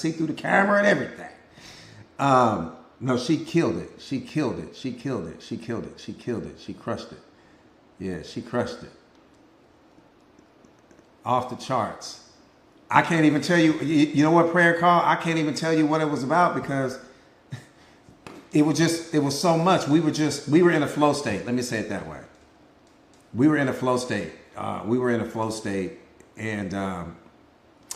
see through the camera and everything. No, she killed it. She killed it. She killed it. She killed it. She killed it. She crushed it. Yeah, she crushed it. Off the charts. I can't even tell you, you know what, prayer call? I can't even tell you what it was about because it was so much. We were in a flow state. Let me say it that way. We were in a flow state. And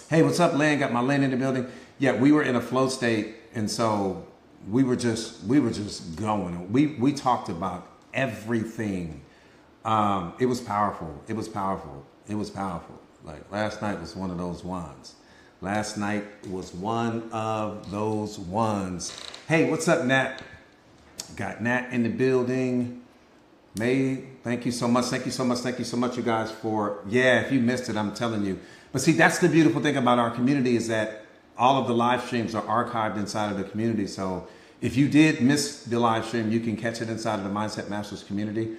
hey, what's up, Len? Got my Len in the building. Yeah, we were in a flow state. And so we were just going. We talked about everything. It was powerful. It was powerful. It was powerful. Like last night was one of those ones. Last night was one of those ones. Hey, what's up, Nat? Got Nat in the building. May, thank you so much. Thank you so much. Thank you so much, you guys, for, yeah, if you missed it, I'm telling you. But see, that's the beautiful thing about our community is that all of the live streams are archived inside of the community. So if you did miss the live stream, you can catch it inside of the Mindset Masters community.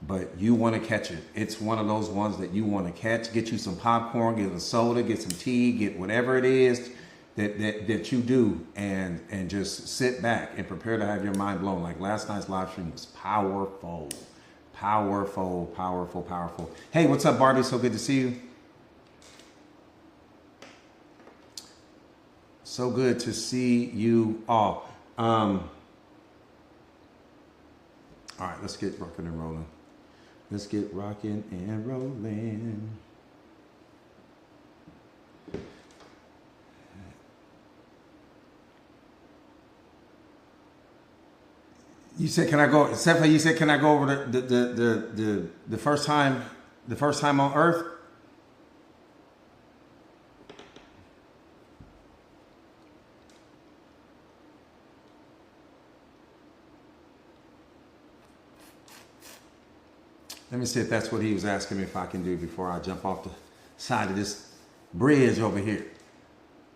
But you want to catch it. It's one of those ones that you want to catch. Get you some popcorn, get a soda, get some tea, get whatever it is that you do, and just sit back and prepare to have your mind blown. Like last night's live stream was powerful. Powerful, powerful, powerful. Hey, what's up, Barbie? So good to see you. So good to see you all. All right, let's get rocking and rolling. Let's get rocking and rolling. You said, can I go? Stephanie, you said, can I go over the first time on Earth? Let me see if that's what he was asking me if I can do before I jump off the side of this bridge over here.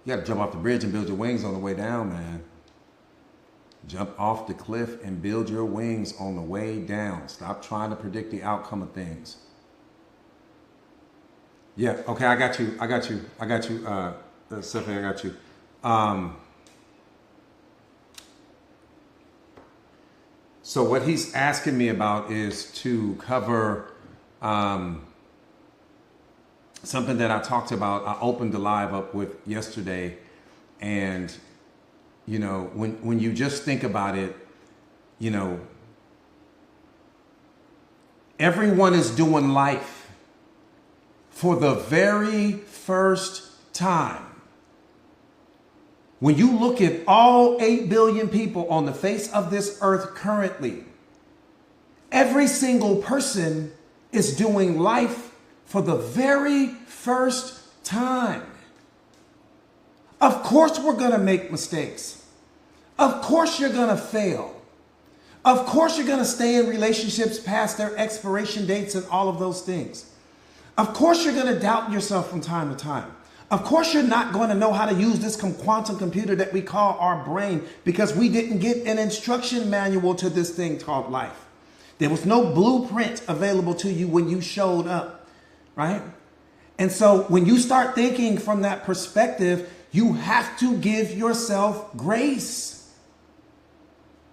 You got to jump off the bridge and build your wings on the way down, man. Jump off the cliff and build your wings on the way down. Stop trying to predict the outcome of things. Yeah, okay, I got you. Stephanie, I got you. So what he's asking me about is to cover something that I talked about. I opened the live up with yesterday, and you know, when you just think about it, you know, everyone is doing life for the very first time. When you look at all 8 billion people on the face of this earth currently, every single person is doing life for the very first time. Of course we're going to make mistakes. Of course you're going to fail. Of course you're going to stay in relationships past their expiration dates and all of those things. Of course you're going to doubt yourself from time to time. Of course you're not going to know how to use this quantum computer that we call our brain because we didn't get an instruction manual to this thing called life. There was no blueprint available to you when you showed up, right? And so when you start thinking from that perspective, you have to give yourself grace.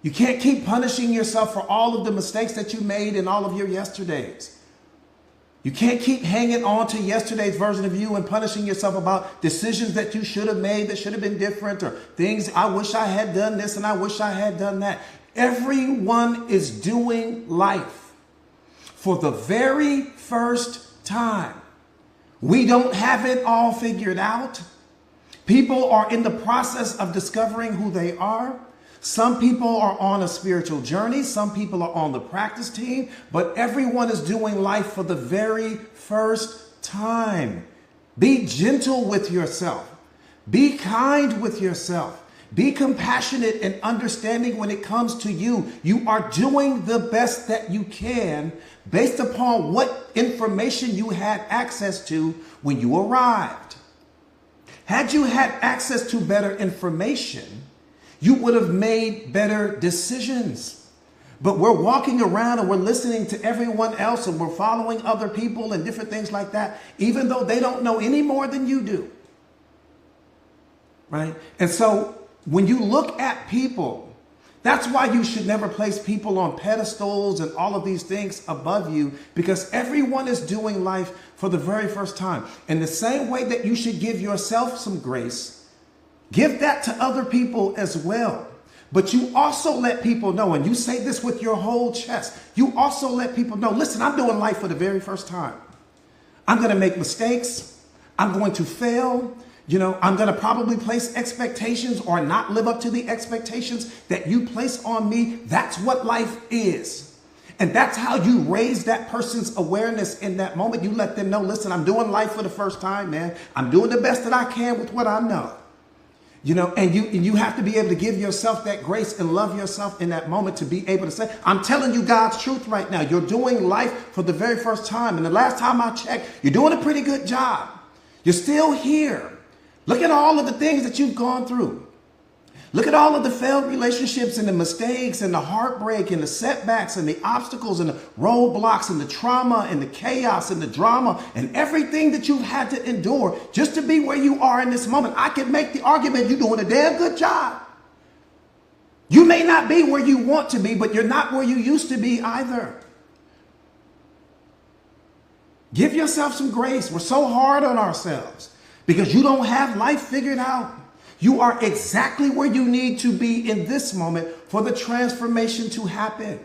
You can't keep punishing yourself for all of the mistakes that you made in all of your yesterdays. You can't keep hanging on to yesterday's version of you and punishing yourself about decisions that you should have made that should have been different, or things, I wish I had done this and I wish I had done that. Everyone is doing life for the very first time. We don't have it all figured out. People are in the process of discovering who they are. Some people are on a spiritual journey. Some people are on the practice team, but everyone is doing life for the very first time. Be gentle with yourself. Be kind with yourself. Be compassionate and understanding when it comes to you. You are doing the best that you can based upon what information you had access to when you arrived. Had you had access to better information, you would have made better decisions. But we're walking around and we're listening to everyone else and we're following other people and different things like that, even though they don't know any more than you do. right? And so when you look at people, that's why you should never place people on pedestals and all of these things above you, because everyone is doing life for the very first time. In the same way that you should give yourself some grace, give that to other people as well. But you also let people know, and you say this with your whole chest, you also let people know, listen, I'm doing life for the very first time. I'm going to make mistakes. I'm going to fail. I'm going to probably place expectations or not live up to the expectations that you place on me. That's what life is. And that's how you raise that person's awareness in that moment. You let them know, listen, I'm doing life for the first time, man. I'm doing the best that I can with what I know. And you have to be able to give yourself that grace and love yourself in that moment to be able to say, I'm telling you God's truth right now. You're doing life for the very first time. And the last time I checked, you're doing a pretty good job. You're still here. Look at all of the things that you've gone through. Look at all of the failed relationships and the mistakes and the heartbreak and the setbacks and the obstacles and the roadblocks and the trauma and the chaos and the drama and everything that you've had to endure just to be where you are in this moment. I can make the argument you're doing a damn good job. You may not be where you want to be, but you're not where you used to be either. Give yourself some grace. We're so hard on ourselves because you don't have life figured out. You are exactly where you need to be in this moment for the transformation to happen.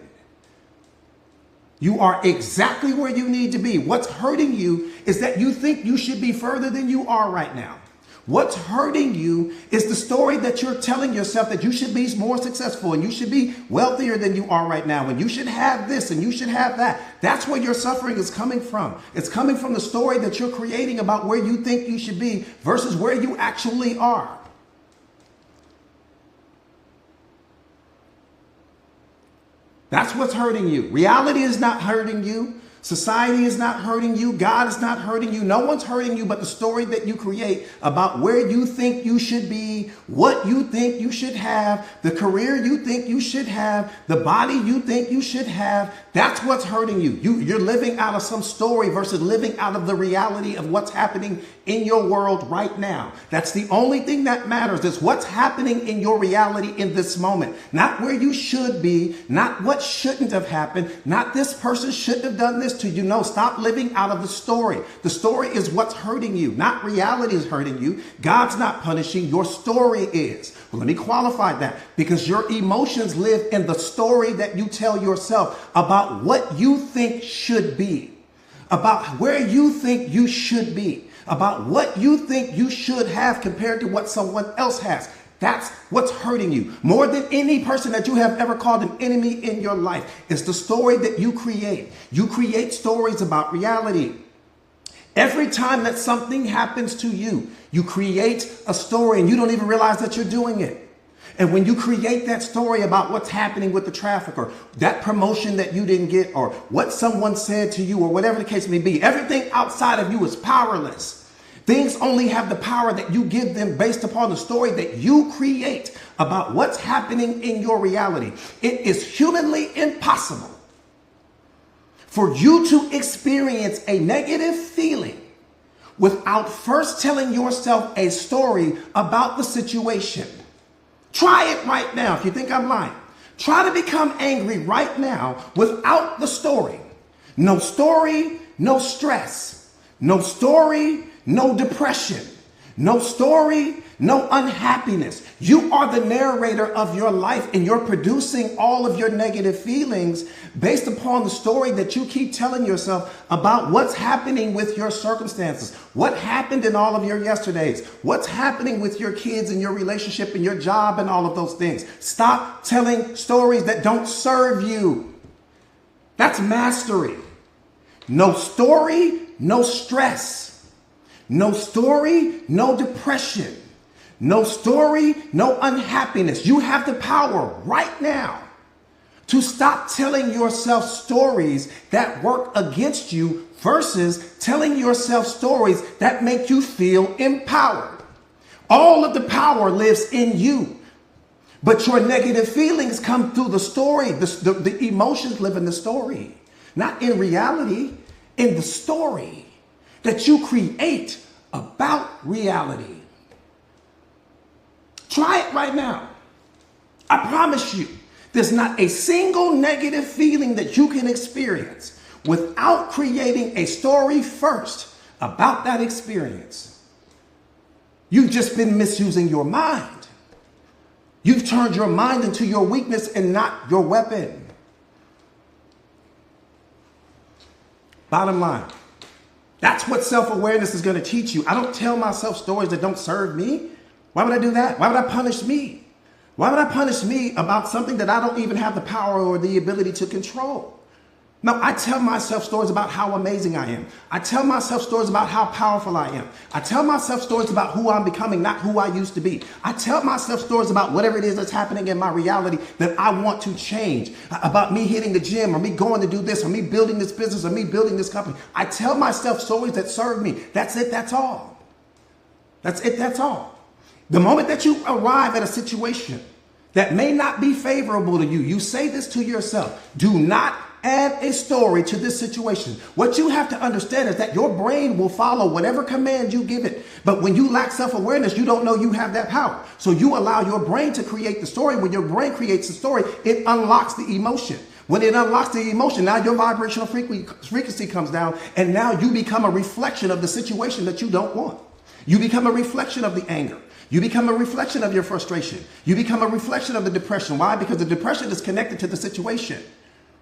You are exactly where you need to be. What's hurting you is that you think you should be further than you are right now. What's hurting you is the story that you're telling yourself that you should be more successful and you should be wealthier than you are right now and you should have this and you should have that. That's where your suffering is coming from. It's coming from the story that you're creating about where you think you should be versus where you actually are. That's what's hurting you. Reality is not hurting you. Society is not hurting you. God is not hurting you. No one's hurting you but the story that you create about where you think you should be, what you think you should have, the career you think you should have, the body you think you should have. That's what's hurting you. You're living out of some story versus living out of the reality of what's happening in your world right now. That's the only thing that matters, is what's happening in your reality in this moment. Not where you should be, not what shouldn't have happened, not this person shouldn't have done this to you. No, stop living out of the story. The story is what's hurting you, not reality is hurting you. God's not punishing, your story is. Well, let me qualify that, because your emotions live in the story that you tell yourself about what you think should be, about where you think you should be, about what you think you should have compared to what someone else has. That's what's hurting you. More than any person that you have ever called an enemy in your life, it's the story that you create. You create stories about reality. Every time that something happens to you, you create a story and you don't even realize that you're doing it. And when you create that story about what's happening with the traffic or that promotion that you didn't get or what someone said to you or whatever the case may be, everything outside of you is powerless. Things only have the power that you give them based upon the story that you create about what's happening in your reality. It is humanly impossible for you to experience a negative feeling without first telling yourself a story about the situation. Try it right now if you think I'm lying. Try to become angry right now without the story. No story, no stress. No story, no depression. No story, no unhappiness. You are the narrator of your life and you're producing all of your negative feelings based upon the story that you keep telling yourself about what's happening with your circumstances, what happened in all of your yesterdays, what's happening with your kids and your relationship and your job and all of those things. Stop telling stories that don't serve you. That's mastery. No story, no stress. No story, no depression. No story, no unhappiness. You have the power right now to stop telling yourself stories that work against you versus telling yourself stories that make you feel empowered. All of the power lives in you, but your negative feelings come through the story. The emotions live in the story, not in reality, in the story that you create about reality. Try it right now. I promise you, there's not a single negative feeling that you can experience without creating a story first about that experience. You've just been misusing your mind. You've turned your mind into your weakness and not your weapon. Bottom line, that's what self-awareness is going to teach you. I don't tell myself stories that don't serve me. Why would I do that? Why would I punish me? Why would I punish me about something that I don't even have the power or the ability to control? No, I tell myself stories about how amazing I am. I tell myself stories about how powerful I am. I tell myself stories about who I'm becoming, not who I used to be. I tell myself stories about whatever it is that's happening in my reality that I want to change, about me hitting the gym or me going to do this or me building this business or me building this company. I tell myself stories that serve me. That's it. That's all. That's it. That's all. The moment that you arrive at a situation that may not be favorable to you, you say this to yourself: do not add a story to this situation. What you have to understand is that your brain will follow whatever command you give it. But when you lack self-awareness, you don't know you have that power. So you allow your brain to create the story. When your brain creates the story, it unlocks the emotion. When it unlocks the emotion, now your vibrational frequency comes down, and now you become a reflection of the situation that you don't want. You become a reflection of the anger. You become a reflection of your frustration. You become a reflection of the depression. Why? Because the depression is connected to the situation,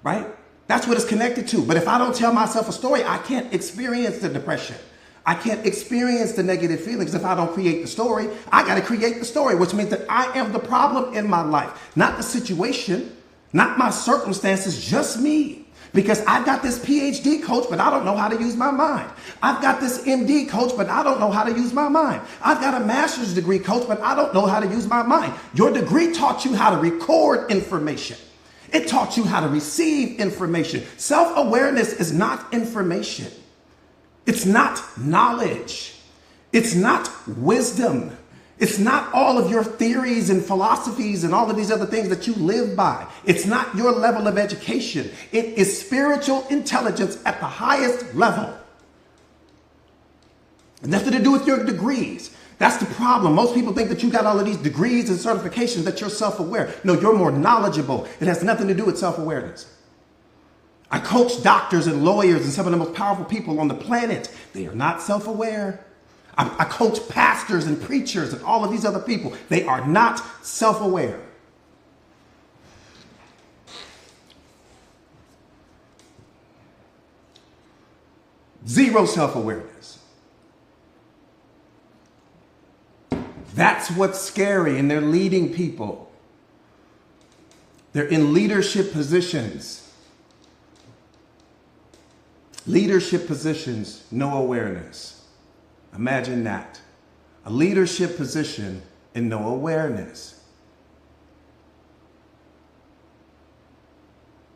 right? That's what it's connected to. But if I don't tell myself a story, I can't experience the depression. I can't experience the negative feelings if I don't create the story. I got to create the story, which means that I am the problem in my life, not the situation, not my circumstances, just me. Because I've got this PhD coach, but I don't know how to use my mind. I've got this MD coach, but I don't know how to use my mind. I've got a master's degree coach, but I don't know how to use my mind. Your degree taught you how to record information. It taught you how to receive information. Self-awareness is not information. It's not knowledge. It's not wisdom. It's not all of your theories and philosophies and all of these other things that you live by. It's not your level of education. It is spiritual intelligence at the highest level. Nothing to do with your degrees. That's the problem. Most people think that you got all of these degrees and certifications, that you're self-aware. No, you're more knowledgeable. It has nothing to do with self-awareness. I coach doctors and lawyers and some of the most powerful people on the planet. They are not self-aware. I coach pastors and preachers and all of these other people. They are not self-aware. Zero self-awareness. That's what's scary, and they're leading people. They're in leadership positions. Leadership positions, no awareness. Imagine that. A leadership position and no awareness.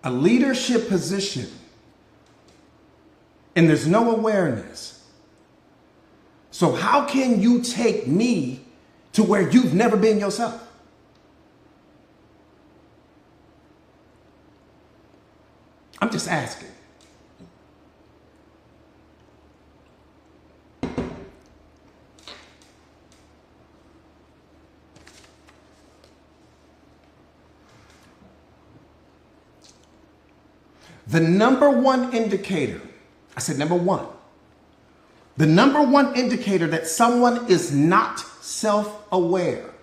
A leadership position and there's no awareness. So how can you take me to where you've never been yourself? I'm just asking. The number one indicator, I said number one, the number one indicator that someone is not self-aware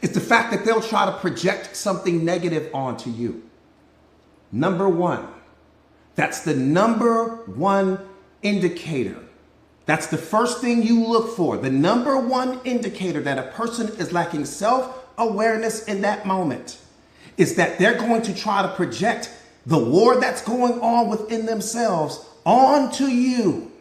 is the fact that they'll try to project something negative onto you. Number one, that's the number one indicator. That's the first thing you look for. The number one indicator that a person is lacking self-awareness in that moment is that they're going to try to project the war that's going on within themselves onto you.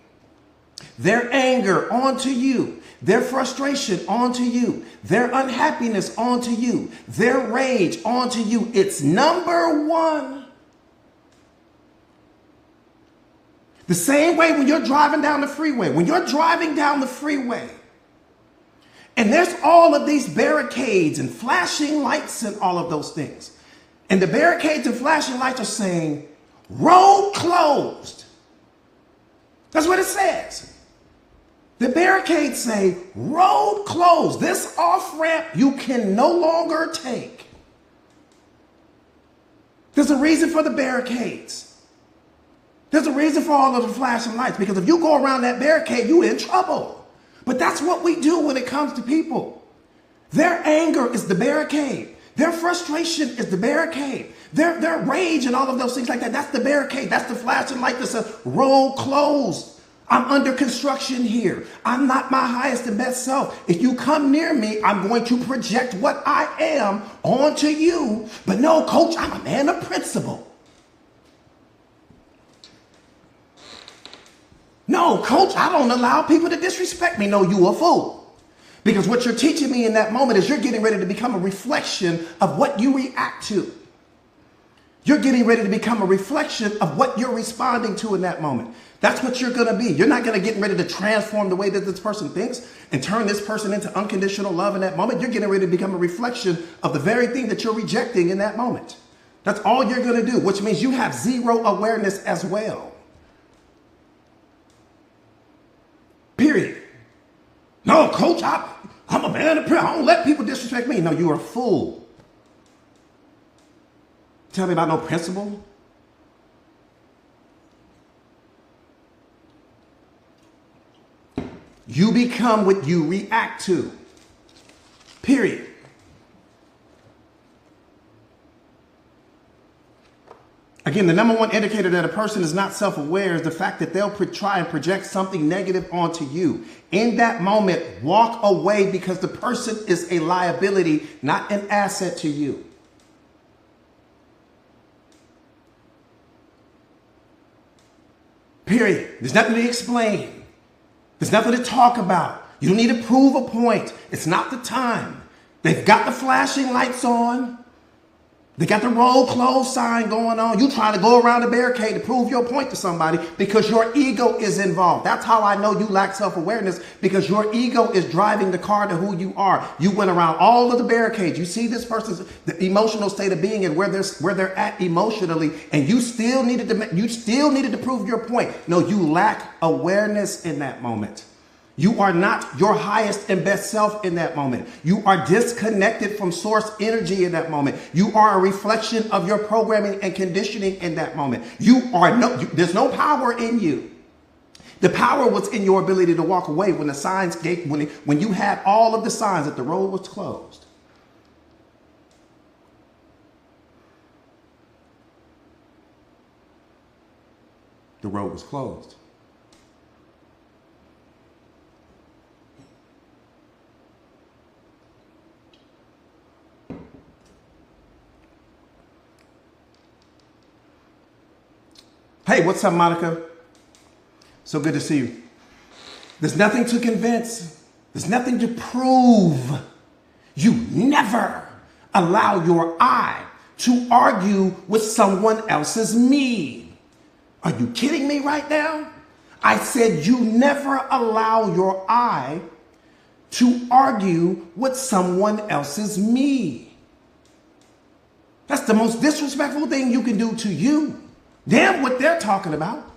Their anger onto you. Their frustration onto you. Their unhappiness onto you. Their rage onto you. It's number one. The same way when you're driving down the freeway. When you're driving down the freeway, and there's all of these barricades and flashing lights and all of those things. And the barricades and flashing lights are saying, road closed. That's what it says. The barricades say, road closed. This off-ramp you can no longer take. There's a reason for the barricades. There's a reason for all of the flashing lights, because if you go around that barricade, you're in trouble. But that's what we do when it comes to people. Their anger is the barricade. Their frustration is the barricade. Their rage and all of those things like that, that's the barricade. That's the flashing light that says, road closed. I'm under construction here. I'm not my highest and best self. If you come near me, I'm going to project what I am onto you. But no, coach, I'm a man of principle. No, coach, I don't allow people to disrespect me. No, you a fool. Because what you're teaching me in that moment is you're getting ready to become a reflection of what you react to. You're getting ready to become a reflection of what you're responding to in that moment. That's what you're going to be. You're not going to get ready to transform the way that this person thinks and turn this person into unconditional love in that moment. You're getting ready to become a reflection of the very thing that you're rejecting in that moment. That's all you're going to do, which means you have zero awareness as well. Period. No, coach, I'm a man of prayer. I don't let people disrespect me. No, you're a fool. Tell me about no principle. You become what you react to. Period. Again, the number one indicator that a person is not self-aware is the fact that they'll try and project something negative onto you. In that moment, walk away, because the person is a liability, not an asset to you. Period. There's nothing to explain. There's nothing to talk about. You don't need to prove a point. It's not the time. They've got the flashing lights on. They got the road closed sign going on. You trying to go around the barricade to prove your point to somebody because your ego is involved. That's how I know you lack self-awareness, because your ego is driving the car to who you are. You went around all of the barricades. You see this person's the emotional state of being and where they're at emotionally, and you still needed to prove your point. No, you lack awareness in that moment. You are not your highest and best self in that moment. You are disconnected from source energy in that moment. You are a reflection of your programming and conditioning in that moment. There's no power in you. The power was in your ability to walk away when the signs gave, when you had all of the signs that the road was closed. The road was closed. Hey, what's up, Monica? So good to see you. There's nothing to convince. There's nothing to prove. You never allow your I to argue with someone else's me. Are you kidding me right now? I said you never allow your I to argue with someone else's me. That's the most disrespectful thing you can do to you. Damn what they're talking about.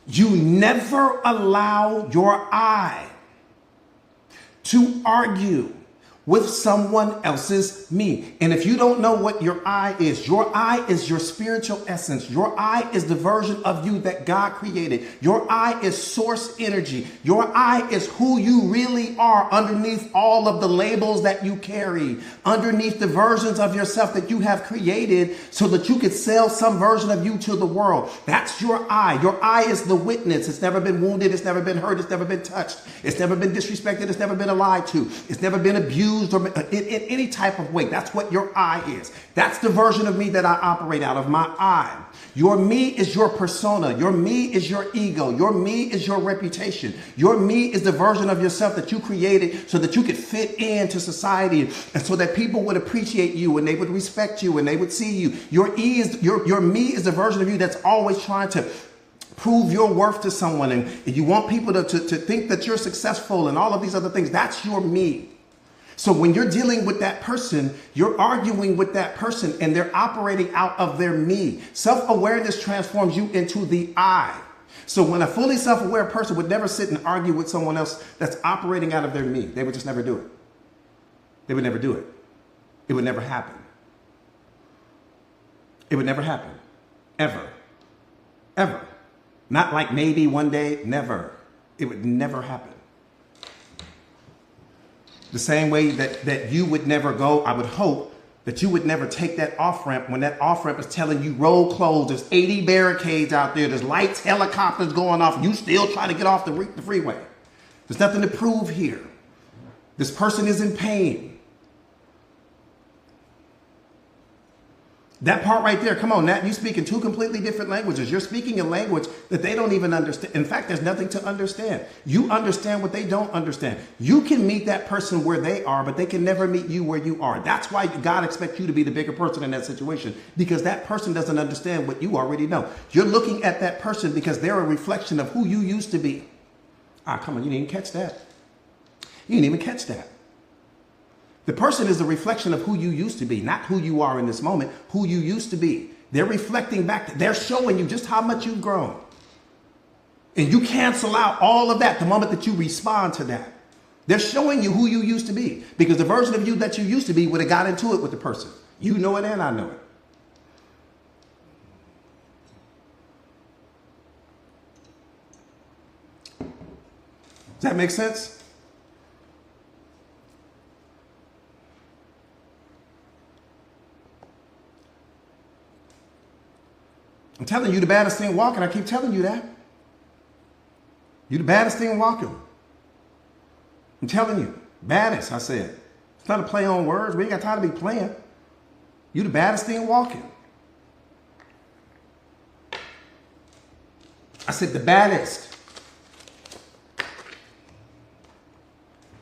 You never allow your I to argue with someone else's me. And if you don't know what your I is your spiritual essence. Your I is the version of you that God created. Your I is source energy. Your I is who you really are underneath all of the labels that you carry, underneath the versions of yourself that you have created so that you could sell some version of you to the world. That's your I. Your I is the witness. It's never been wounded. It's never been hurt. It's never been touched. It's never been disrespected. It's never been lied to. It's never been abused or in any type of way. That's what your I is. That's the version of me that I operate out of, my I. Your me is your persona. Your me is your ego. Your me is your reputation. Your me is the version of yourself that you created so that you could fit into society and so that people would appreciate you and they would respect you and they would see you. Your me is the version of you that's always trying to prove your worth to someone, and you want people to think that you're successful and all of these other things. That's your me. So when you're dealing with that person, you're arguing with that person and they're operating out of their me. Self-awareness transforms you into the I. So when a fully self-aware person would never sit and argue with someone else that's operating out of their me, they would just never do it. They would never do it. It would never happen. It would never happen. Ever. Ever. Not like maybe one day, never. It would never happen. The same way that you would never go, I would hope that you would never take that off-ramp when that off-ramp is telling you roll closed, there's 80 barricades out there, there's lights, helicopters going off, you still trying to get off the freeway. There's nothing to prove here. This person is in pain. That part right there, come on, Nat, you speak in two completely different languages. You're speaking a language that they don't even understand. In fact, there's nothing to understand. You understand what they don't understand. You can meet that person where they are, but they can never meet you where you are. That's why God expects you to be the bigger person in that situation, because that person doesn't understand what you already know. You're looking at that person because they're a reflection of who you used to be. Come on, you didn't even catch that. You didn't even catch that. The person is a reflection of who you used to be, not who you are in this moment, who you used to be. They're reflecting back. They're showing you just how much you've grown. And you cancel out all of that the moment that you respond to that. They're showing you who you used to be, because the version of you that you used to be would have got into it with the person. You know it and I know it. Does that make sense? I'm telling you, the baddest thing walking. I keep telling you that. You the baddest thing walking. I'm telling you. Baddest, I said. It's not a play on words. We ain't got time to be playing. You the baddest thing walking. I said the baddest.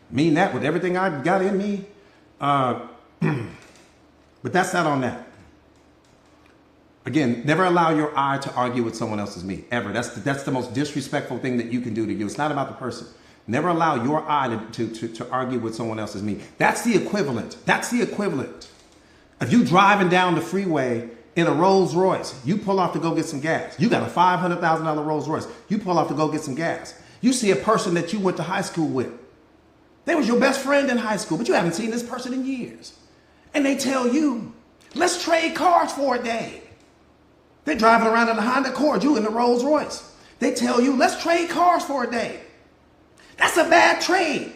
Mean that with everything I've got in me. But that's not on that. Again, never allow your I to argue with someone else's me, ever. That's the most disrespectful thing that you can do to you. It's not about the person. Never allow your I to argue with someone else's me. That's the equivalent. That's the equivalent. If you driving down the freeway in a Rolls Royce, you pull off to go get some gas. You got a $500,000 Rolls Royce. You pull off to go get some gas. You see a person that you went to high school with. They was your best friend in high school, but you haven't seen this person in years. And they tell you, let's trade cars for a day. They're driving around in a Honda Accord, you in the Rolls Royce. They tell you, let's trade cars for a day. That's a bad trade.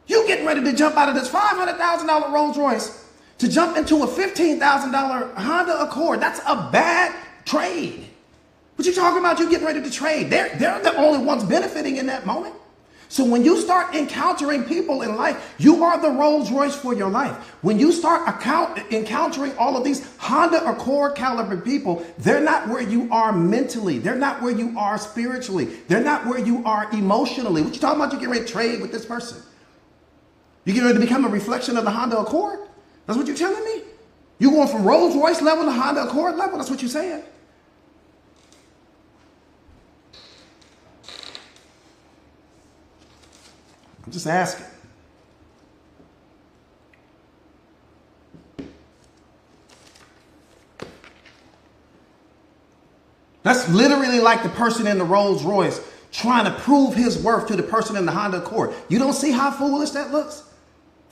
You getting ready to jump out of this $500,000 Rolls Royce to jump into a $15,000 Honda Accord. That's a bad trade. What you talking about? You getting ready to trade. They're the only ones benefiting in that moment. So when you start encountering people in life, you are the Rolls Royce for your life. When you start encountering all of these Honda Accord caliber people, they're not where you are mentally. They're not where you are spiritually. They're not where you are emotionally. What you talking about? You getting ready to trade with this person. You getting ready to become a reflection of the Honda Accord? That's what you're telling me? You going from Rolls Royce level to Honda Accord level? That's what you're saying? I'm just asking. That's literally like the person in the Rolls Royce trying to prove his worth to the person in the Honda Accord. You don't see how foolish that looks?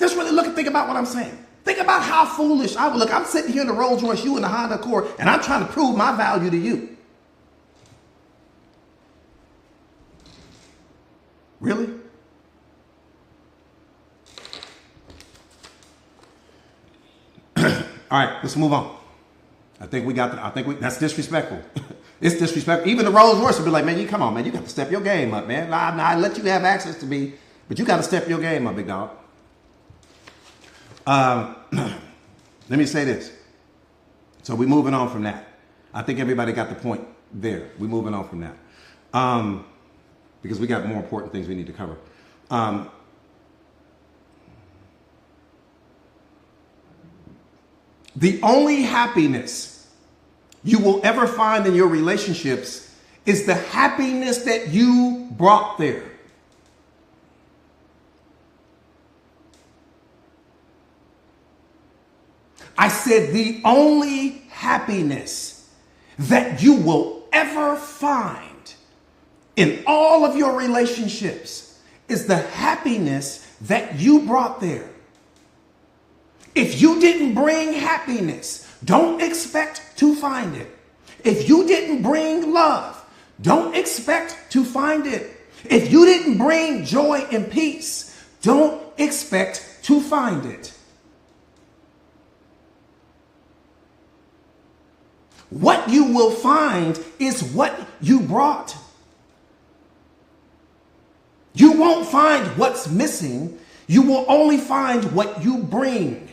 Just really look and think about what I'm saying. Think about how foolish I would look. I'm sitting here in the Rolls Royce, you in the Honda Accord, and I'm trying to prove my value to you. Really? All right, let's move on. That's disrespectful. It's disrespectful. Even the Rolls Royce will be like, man, come on, man. You got to step your game up, man. I let you have access to me, but you got to step your game up, big dog. Let me say this. So we're moving on from that. I think everybody got the point there. We're moving on from that. Because we got more important things we need to cover. The only happiness you will ever find in your relationships is the happiness that you brought there. I said the only happiness that you will ever find in all of your relationships is the happiness that you brought there. If you didn't bring happiness, don't expect to find it. If you didn't bring love, don't expect to find it. If you didn't bring joy and peace, don't expect to find it. What you will find is what you brought. You won't find what's missing. You will only find what you bring.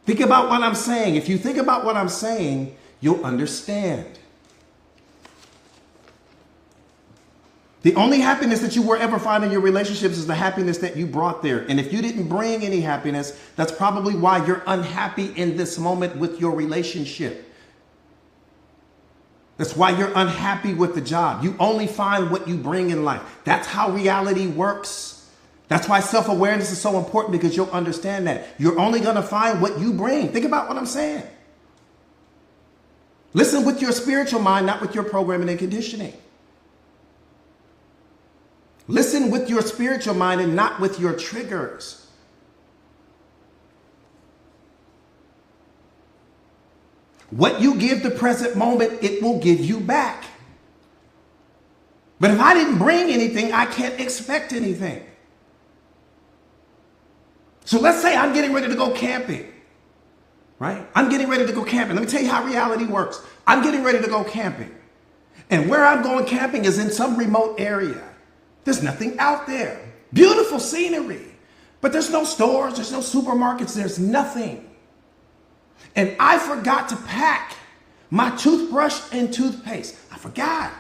Think about what I'm saying. If you think about what I'm saying, you'll understand. The only happiness that you will ever find in your relationships is the happiness that you brought there. And if you didn't bring any happiness, that's probably why you're unhappy in this moment with your relationship. That's why you're unhappy with the job. You only find what you bring in life. That's how reality works. That's why self-awareness is so important, because you'll understand that. You're only going to find what you bring. Think about what I'm saying. Listen with your spiritual mind, not with your programming and conditioning. Listen with your spiritual mind and not with your triggers. What you give the present moment, it will give you back. But if I didn't bring anything, I can't expect anything. So let's say I'm getting ready to go camping, right? I'm getting ready to go camping. Let me tell you how reality works. I'm getting ready to go camping. And where I'm going camping is in some remote area. There's nothing out there. Beautiful scenery. But there's no stores, there's no supermarkets, there's nothing. And I forgot to pack my toothbrush and toothpaste. I forgot.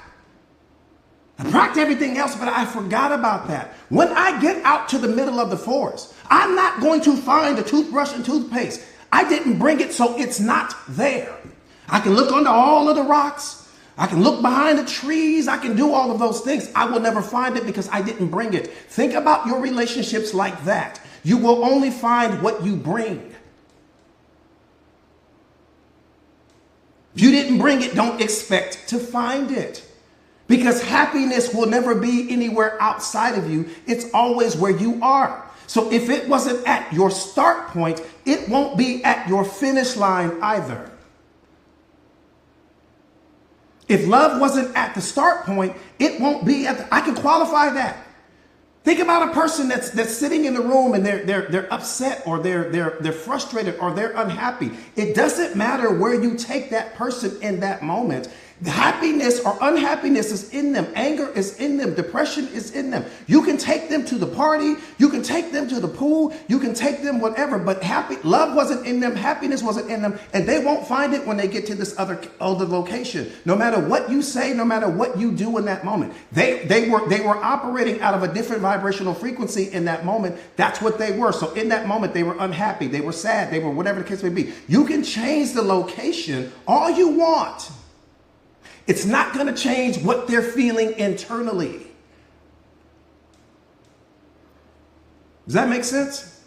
I packed everything else, but I forgot about that. When I get out to the middle of the forest, I'm not going to find a toothbrush and toothpaste. I didn't bring it, so it's not there. I can look under all of the rocks. I can look behind the trees. I can do all of those things. I will never find it because I didn't bring it. Think about your relationships like that. You will only find what you bring. If you didn't bring it, don't expect to find it. Because happiness will never be anywhere outside of you. It's always where you are. So if it wasn't at your start point, it won't be at your finish line either. If love wasn't at the start point, it won't be at the, I can qualify that. Think about a person that's sitting in the room and they're upset, or they're frustrated, or they're unhappy. It doesn't matter where you take that person in that moment. The happiness or unhappiness is in them. Anger is in them. Depression is in them. You can take them to the party. You can take them to the pool. You can take them whatever. But love wasn't in them. Happiness wasn't in them. And they won't find it when they get to this other location. No matter what you say, no matter what you do in that moment. They were operating out of a different vibrational frequency in that moment. That's what they were. So in that moment, they were unhappy. They were sad. They were whatever the case may be. You can change the location all you want. It's not going to change what they're feeling internally. Does that make sense?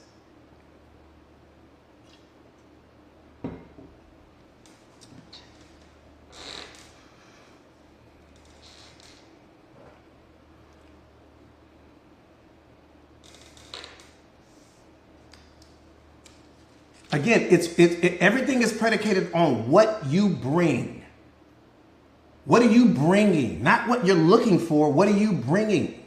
Again, everything is predicated on what you bring. What are you bringing? Not what you're looking for. What are you bringing?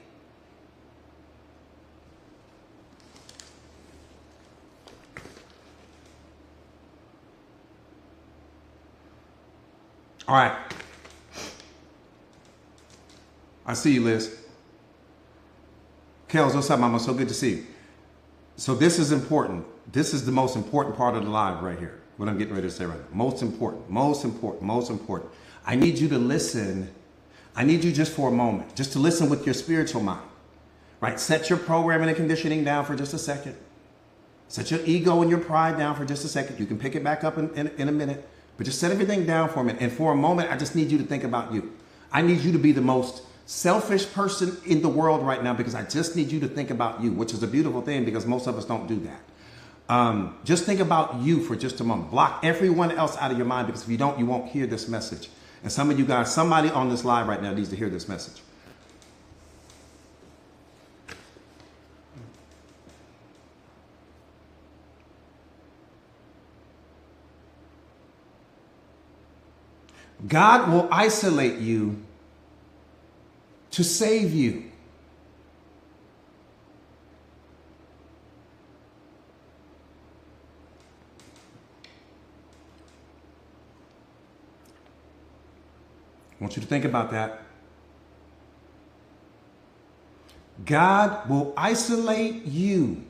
All right. I see you, Liz. Kels, what's up, Mama? So good to see you. So this is important. This is the most important part of the live right here. What I'm getting ready to say right now. Most important, most important, most important. I need you to listen. I need you just for a moment, just to listen with your spiritual mind, right? Set your programming and conditioning down for just a second. Set your ego and your pride down for just a second. You can pick it back up in a minute, but just set everything down for a minute. And for a moment, I just need you to think about you. I need you to be the most selfish person in the world right now, because I just need you to think about you, which is a beautiful thing because most of us don't do that. Just think about you for just a moment. Block everyone else out of your mind, because if you don't, you won't hear this message. And some of you guys, somebody on this live right now needs to hear this message. God will isolate you to save you. I want you to think about that. God will isolate you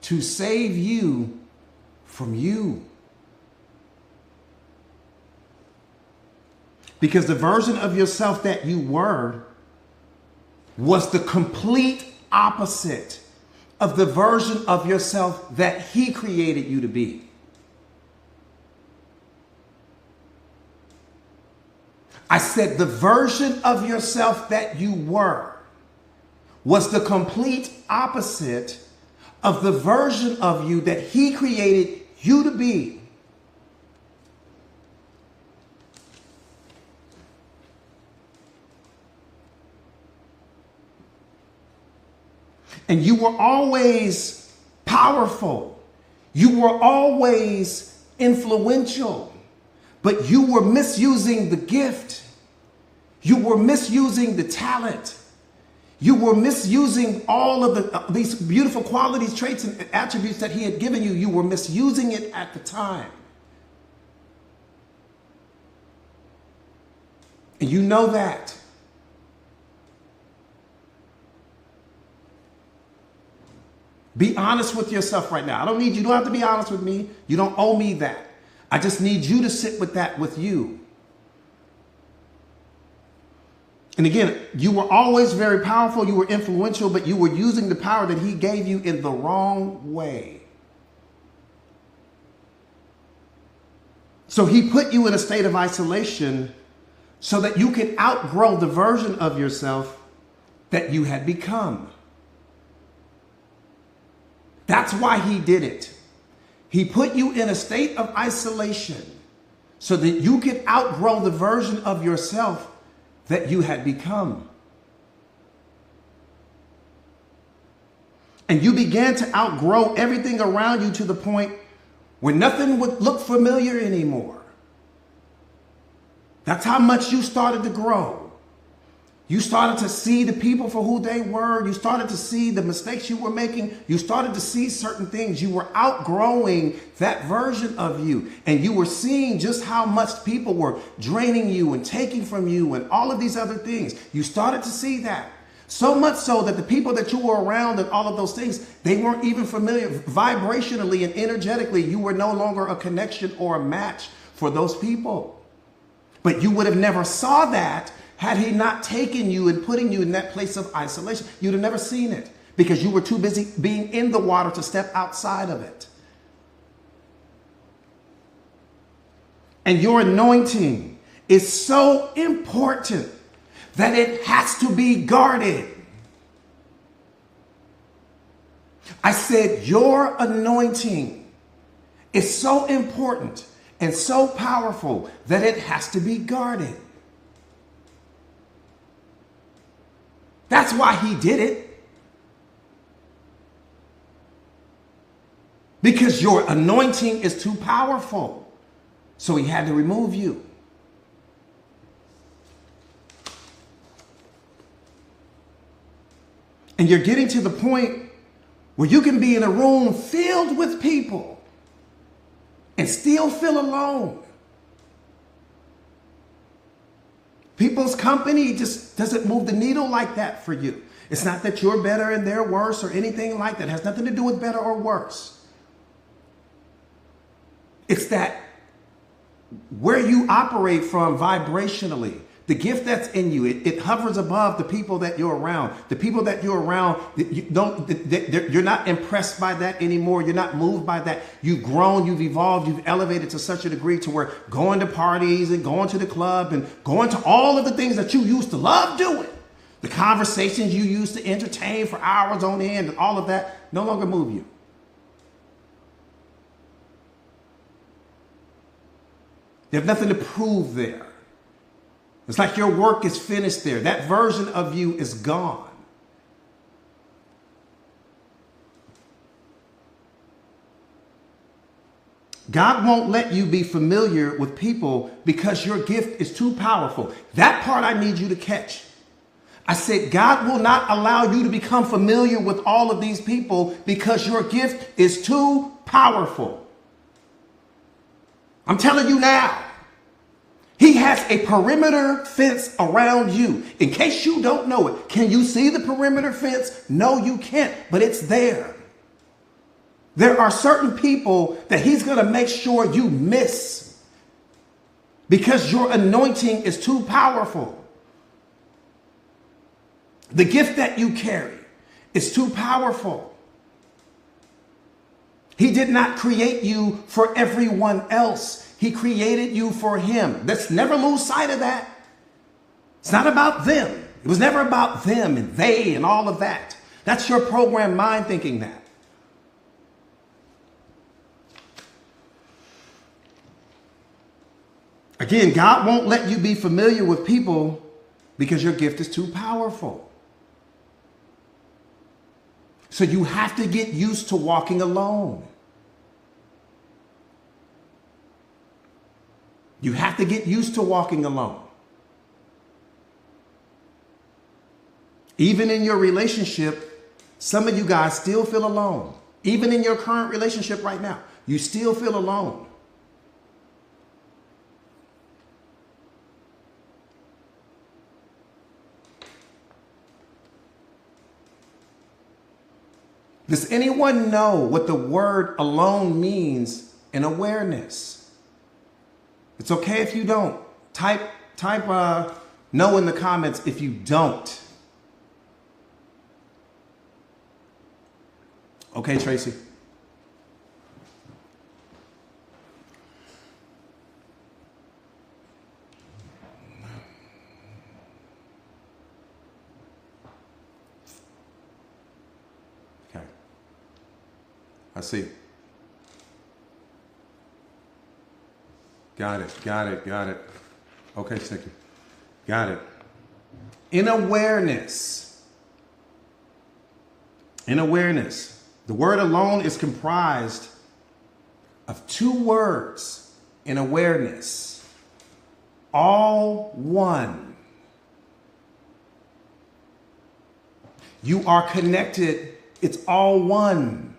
to save you from you. Because the version of yourself that you were was the complete opposite of the version of yourself that He created you to be. I said the version of yourself that you were was the complete opposite of the version of you that He created you to be. And you were always powerful. You were always influential, but you were misusing the gift. You were misusing the talent. You were misusing all of these beautiful qualities, traits, and attributes that He had given you. You were misusing it at the time. And you know that. Be honest with yourself right now. You don't have to be honest with me. You don't owe me that. I just need you to sit with that with you. And again, you were always very powerful. You were influential, but you were using the power that He gave you in the wrong way. So He put you in a state of isolation so that you could outgrow the version of yourself that you had become. That's why He did it. He put you in a state of isolation so that you could outgrow the version of yourself that you had become. And you began to outgrow everything around you to the point where nothing would look familiar anymore. That's how much you started to grow. You started to see the people for who they were. You started to see the mistakes you were making. You started to see certain things. You were outgrowing that version of you. And you were seeing just how much people were draining you and taking from you and all of these other things. You started to see that. So much so that the people that you were around and all of those things, they weren't even familiar vibrationally and energetically. You were no longer a connection or a match for those people. But you would have never saw that had He not taken you and putting you in that place of isolation. You'd have never seen it because you were too busy being in the water to step outside of it. And your anointing is so important that it has to be guarded. I said your anointing is so important and so powerful that it has to be guarded. That's why He did it. Because your anointing is too powerful. So He had to remove you. And you're getting to the point where you can be in a room filled with people and still feel alone. People's company just doesn't move the needle like that for you. It's not that you're better and they're worse or anything like that. It has nothing to do with better or worse. It's that where you operate from vibrationally The gift that's in you, it hovers above the people that you're around. The people that you're around, you're not impressed by that anymore. You're not moved by that. You've grown, you've evolved, you've elevated to such a degree to where going to parties and going to the club and going to all of the things that you used to love doing, the conversations you used to entertain for hours on end and all of that no longer move you. You have nothing to prove there. It's like your work is finished there. That version of you is gone. God won't let you be familiar with people because your gift is too powerful. That part I need you to catch. I said, God will not allow you to become familiar with all of these people because your gift is too powerful. I'm telling you now. He has a perimeter fence around you. In case you don't know it, can you see the perimeter fence? No, you can't, but it's there. There are certain people that he's going to make sure you miss because your anointing is too powerful. The gift that you carry is too powerful. He did not create you for everyone else. He created you for him. Let's never lose sight of that. It's not about them. It was never about them and they and all of that. That's your programmed mind thinking that. Again, God won't let you be familiar with people because your gift is too powerful. So you have to get used to walking alone. You have to get used to walking alone. Even in your relationship, some of you guys still feel alone. Even in your current relationship right now, you still feel alone. Does anyone know what the word alone means in awareness? It's okay if you don't. Type no in the comments if you don't. Okay, Tracy. Okay. I see. Got it. Okay, Sticky. Got it. In awareness, the word alone is comprised of two words in awareness. All one. You are connected. It's all one.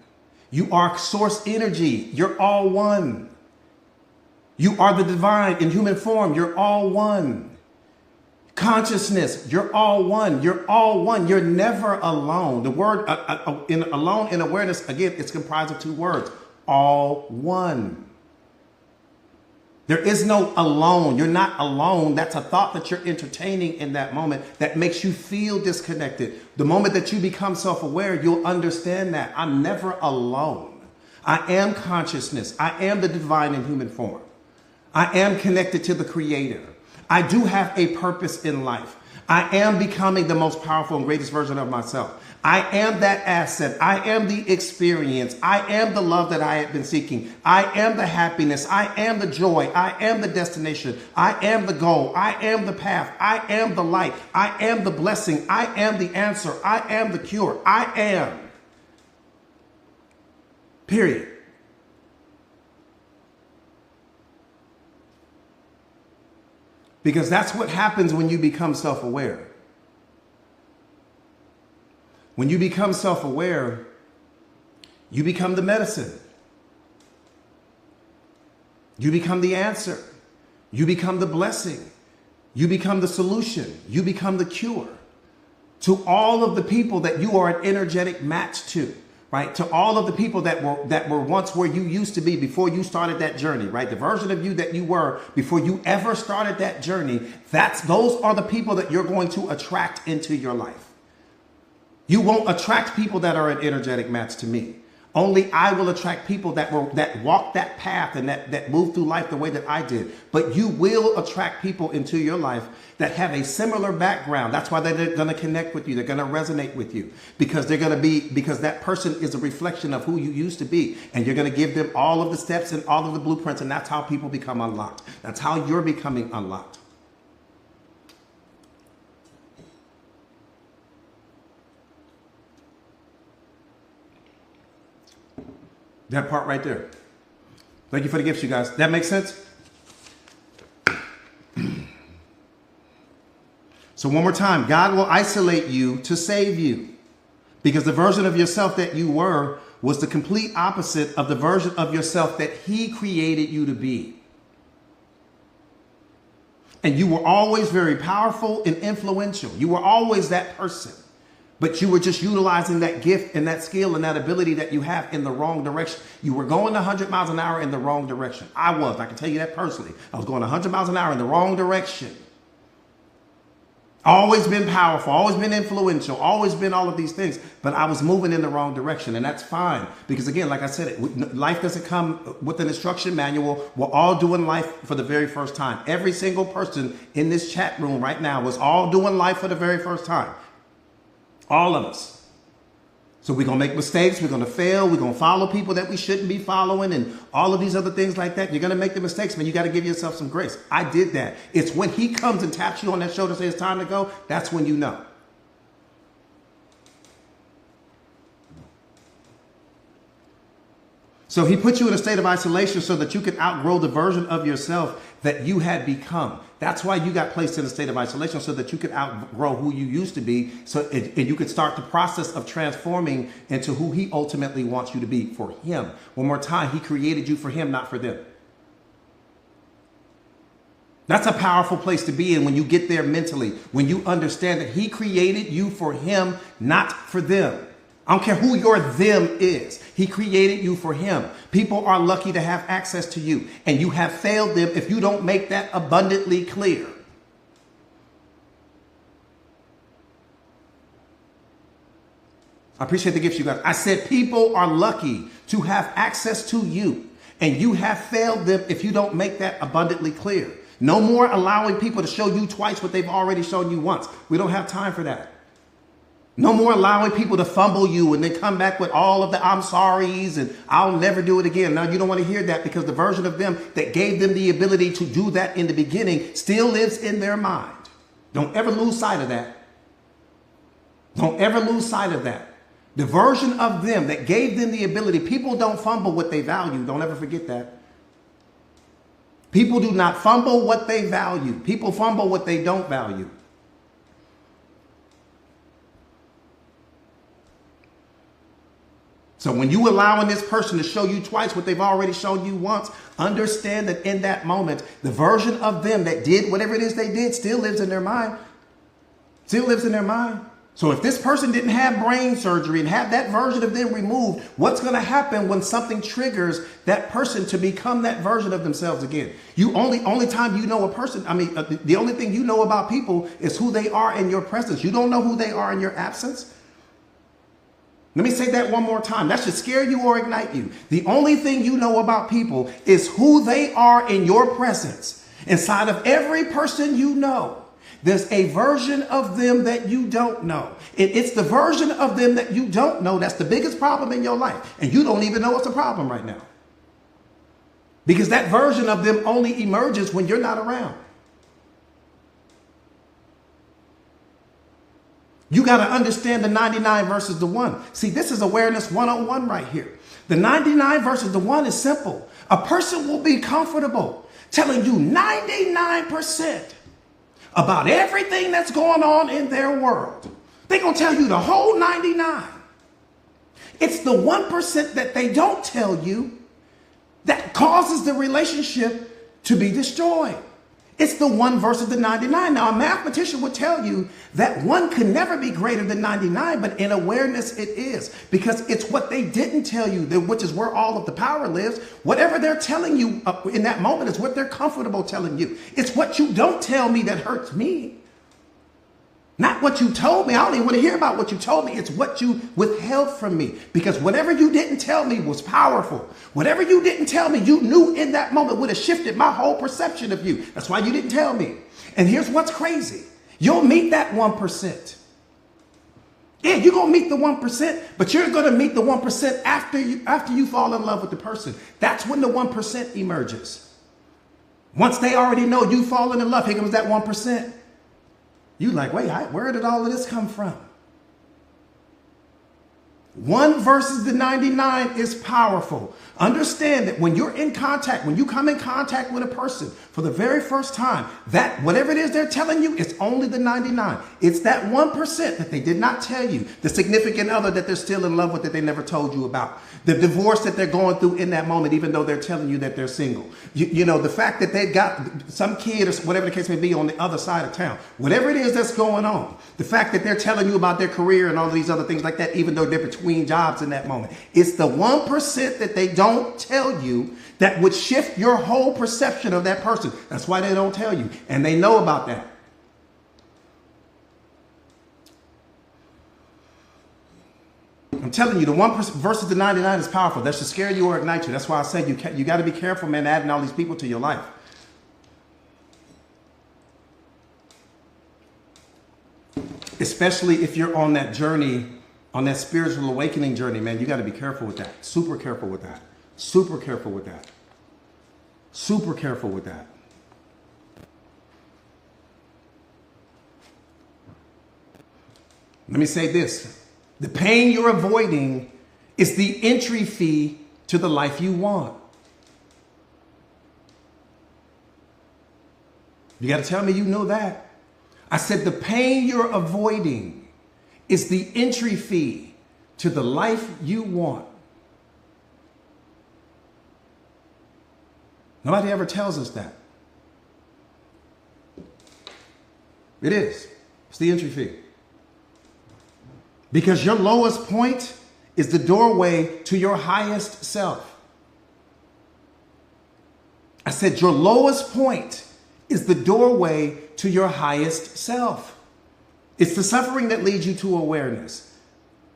You are source energy. You're all one. You are the divine in human form. You're all one. Consciousness, you're all one. You're all one. You're never alone. The word alone in awareness, again, it's comprised of two words. All one. There is no alone. You're not alone. That's a thought that you're entertaining in that moment that makes you feel disconnected. The moment that you become self-aware, you'll understand that I'm never alone. I am consciousness. I am the divine in human form. I am connected to the Creator. I do have a purpose in life. I am becoming the most powerful and greatest version of myself. I am that asset. I am the experience. I am the love that I have been seeking. I am the happiness. I am the joy. I am the destination. I am the goal. I am the path. I am the light. I am the blessing. I am the answer. I am the cure. I am. Period. Because that's what happens when you become self-aware. When you become self-aware, you become the medicine. You become the answer. You become the blessing. You become the solution. You become the cure to all of the people that you are an energetic match to. right? To all of the people that were once where you used to be before you started that journey, right? The version of you that you were before you ever started that journey, those are the people that you're going to attract into your life. You won't attract people that are an energetic match to me. Only I will attract people that walk that path and that move through life the way that I did. But you will attract people into your life that have a similar background. That's why they're going to connect with you. They're going to resonate with you because because that person is a reflection of who you used to be. And you're going to give them all of the steps and all of the blueprints. And that's how people become unlocked. That's how you're becoming unlocked. That part right there. Thank you for the gifts, you guys. That makes sense? So one more time, God will isolate you to save you because the version of yourself that you were was the complete opposite of the version of yourself that he created you to be. And you were always very powerful and influential. You were always that person. But you were just utilizing that gift and that skill and that ability that you have in the wrong direction. You were going 100 miles an hour in the wrong direction. I can tell you that personally. I was going 100 miles an hour in the wrong direction. Always been powerful, always been influential, always been all of these things. But I was moving in the wrong direction. And that's fine. Because again, like I said, life doesn't come with an instruction manual. We're all doing life for the very first time. Every single person in this chat room right now was all doing life for the very first time. All of us. So we're going to make mistakes. We're going to fail. We're going to follow people that we shouldn't be following and all of these other things like that. You're going to make the mistakes, man. You got to give yourself some grace. I did that. It's when he comes and taps you on that shoulder and says it's time to go. That's when you know. So he put you in a state of isolation so that you could outgrow the version of yourself that you had become. That's why you got placed in a state of isolation so that you could outgrow who you used to be. And you could start the process of transforming into who he ultimately wants you to be for him. One more time, he created you for him, not for them. That's a powerful place to be in when you get there mentally, when you understand that he created you for him, not for them. I don't care who your them is. He created you for him. People are lucky to have access to you, and you have failed them if you don't make that abundantly clear. I appreciate the gifts, you guys. I said people are lucky to have access to you, and you have failed them if you don't make that abundantly clear. No more allowing people to show you twice what they've already shown you once. We don't have time for that. No more allowing people to fumble you and then come back with all of the I'm sorry's and I'll never do it again. Now, you don't want to hear that because the version of them that gave them the ability to do that in the beginning still lives in their mind. Don't ever lose sight of that. Don't ever lose sight of that. The version of them that gave them the ability, people don't fumble what they value. Don't ever forget that. People do not fumble what they value. People fumble what they don't value. So when you allowing this person to show you twice what they've already shown you once, understand that in that moment, the version of them that did whatever it is they did still lives in their mind. Still lives in their mind. So if this person didn't have brain surgery and have that version of them removed, what's going to happen when something triggers that person to become that version of themselves again? You only time you know a person, the only thing you know about people is who they are in your presence. You don't know who they are in your absence. Let me say that one more time. That should scare you or ignite you. The only thing you know about people is who they are in your presence. Inside of every person you know, there's a version of them that you don't know. It's the version of them that you don't know that's the biggest problem in your life. And you don't even know it's a problem right now. Because that version of them only emerges when you're not around. You got to understand the 99 versus the 1. See, this is awareness 101 right here. The 99 versus the 1 is simple. A person will be comfortable telling you 99% about everything that's going on in their world. They're going to tell you the whole 99. It's the 1% that they don't tell you that causes the relationship to be destroyed. It's the 1 versus the 99. Now, a mathematician would tell you that 1 can never be greater than 99, but in awareness it is, because it's what they didn't tell you, which is where all of the power lives. Whatever they're telling you in that moment is what they're comfortable telling you. It's what you don't tell me that hurts me. Not what you told me. I don't even want to hear about what you told me. It's what you withheld from me. Because whatever you didn't tell me was powerful. Whatever you didn't tell me, you knew in that moment would have shifted my whole perception of you. That's why you didn't tell me. And here's what's crazy. You'll meet that 1%. Yeah, you're going to meet the 1%, but you're going to meet the 1% after you fall in love with the person. That's when the 1% emerges. Once they already know you've fallen in love, here comes that 1%. You like, wait, where did all of this come from? 1 versus the 99 is powerful. Understand that when you're in contact, when you come in contact with a person for the very first time, that whatever it is they're telling you, it's only the 99. It's that 1% that they did not tell you, the significant other that they're still in love with that they never told you about, the divorce that they're going through in that moment, even though they're telling you that they're single. You know, the fact that they've got some kid or whatever the case may be on the other side of town, whatever it is that's going on, the fact that they're telling you about their career and all of these other things like that, even though they're between jobs in that moment. It's the 1% that they don't tell you that would shift your whole perception of that person. That's why they don't tell you. And they know about that. I'm telling you, the 1% versus the 99 is powerful. That should scare you or ignite you. That's why I say you got to be careful, man, adding all these people to your life. Especially if you're on that journey, on that spiritual awakening journey, man, you got to be careful with that. Super careful with that. Super careful with that. Super careful with that. Let me say this. The pain you're avoiding is the entry fee to the life you want. You got to tell me you know that. I said the pain you're avoiding is the entry fee to the life you want. Nobody ever tells us that. It is. It's the entry fee. Because your lowest point is the doorway to your highest self. I said your lowest point is the doorway to your highest self. It's the suffering that leads you to awareness.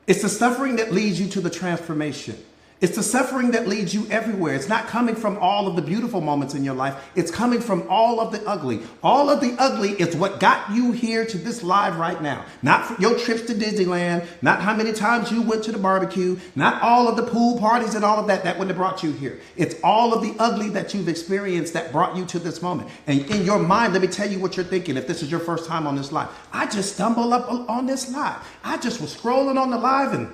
It's the suffering that leads you to the transformation. It's the suffering that leads you everywhere. It's not coming from all of the beautiful moments in your life. It's coming from all of the ugly. All of the ugly is what got you here to this live right now. Not your trips to Disneyland, not how many times you went to the barbecue, not all of the pool parties and all of that wouldn't have brought you here. It's all of the ugly that you've experienced that brought you to this moment. And in your mind, let me tell you what you're thinking if this is your first time on this live. I just stumbled up on this live. I just was scrolling on the live and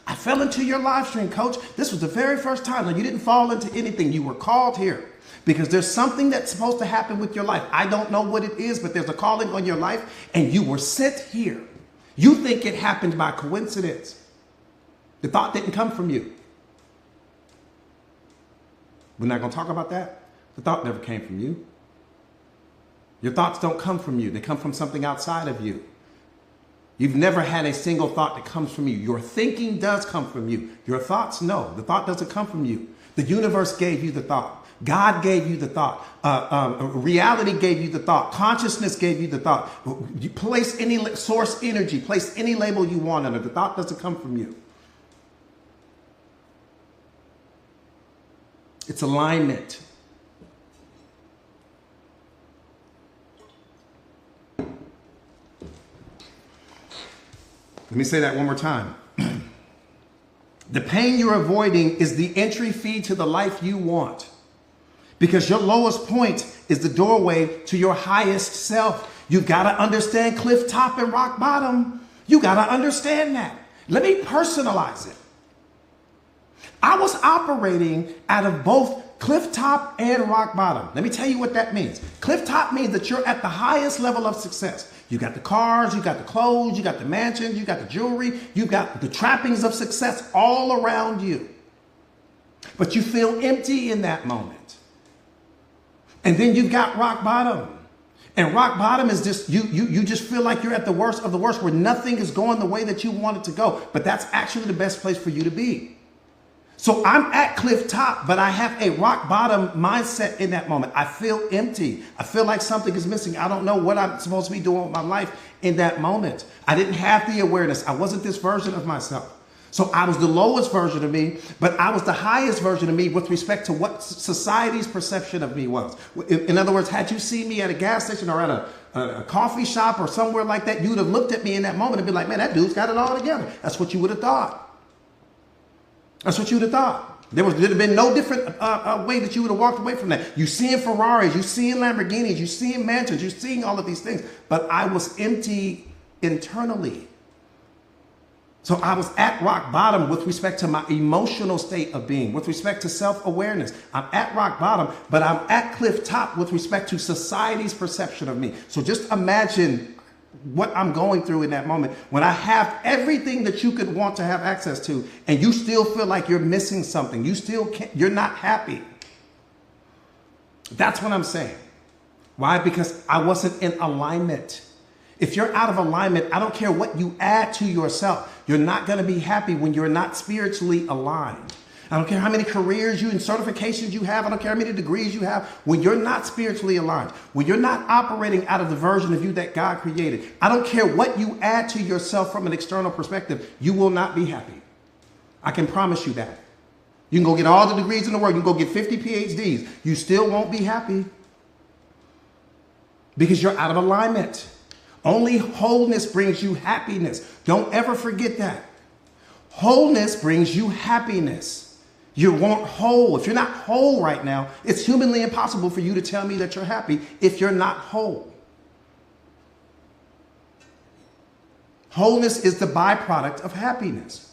I fell into your live stream, coach. This was the very first time. Now, you didn't fall into anything. You were called here because there's something that's supposed to happen with your life. I don't know what it is, but there's a calling on your life and you were sent here. You think it happened by coincidence. The thought didn't come from you. We're not going to talk about that. The thought never came from you. Your thoughts don't come from you. They come from something outside of you. You've never had a single thought that comes from you. Your thinking does come from you. Your thoughts, no. The thought doesn't come from you. The universe gave you the thought. God gave you the thought. Reality gave you the thought. Consciousness gave you the thought. You place any source energy, place any label you want on it. The thought doesn't come from you. It's alignment. Let me say that one more time. The pain you're avoiding is the entry fee to the life you want. Because your lowest point is the doorway to your highest self. You've got to understand cliff top and rock bottom. You got to understand that. Let me personalize it. I was operating out of both cliff top and rock bottom. Let me tell you what that means. Cliff top means that you're at the highest level of success. You got the cars, you got the clothes, you got the mansions, you got the jewelry, you got the trappings of success all around you. But you feel empty in that moment. And then you've got rock bottom. And rock bottom is just, you just feel like you're at the worst of the worst, where nothing is going the way that you want it to go. But that's actually the best place for you to be. So I'm at cliff top, but I have a rock bottom mindset in that moment. I feel empty. I feel like something is missing. I don't know what I'm supposed to be doing with my life in that moment. I didn't have the awareness. I wasn't this version of myself. So I was the lowest version of me, but I was the highest version of me with respect to what society's perception of me was. In other words, had you seen me at a gas station or at a coffee shop or somewhere like that, you would have looked at me in that moment and be like, man, that dude's got it all together. That's what you would have thought. That's what you would have thought. There'd have been no different way that you would have walked away from that. You seeing Ferraris, you seeing Lamborghinis, you seeing mansions, you seeing all of these things. But I was empty internally. So I was at rock bottom with respect to my emotional state of being, with respect to self-awareness. I'm at rock bottom, but I'm at cliff top with respect to society's perception of me. So just imagine what I'm going through in that moment when I have everything that you could want to have access to, and you still feel like you're missing something. You still can't, you're not happy. That's what I'm saying. Why? Because I wasn't in alignment. If you're out of alignment, I don't care what you add to yourself. You're not going to be happy when you're not spiritually aligned. I don't care how many careers and certifications you have. I don't care how many degrees you have. When you're not spiritually aligned, when you're not operating out of the version of you that God created, I don't care what you add to yourself from an external perspective, you will not be happy. I can promise you that. You can go get all the degrees in the world. You can go get 50 PhDs. You still won't be happy because you're out of alignment. Only wholeness brings you happiness. Don't ever forget that. Wholeness brings you happiness. You want whole. If you're not whole right now, it's humanly impossible for you to tell me that you're happy if you're not whole. Wholeness is the byproduct of happiness.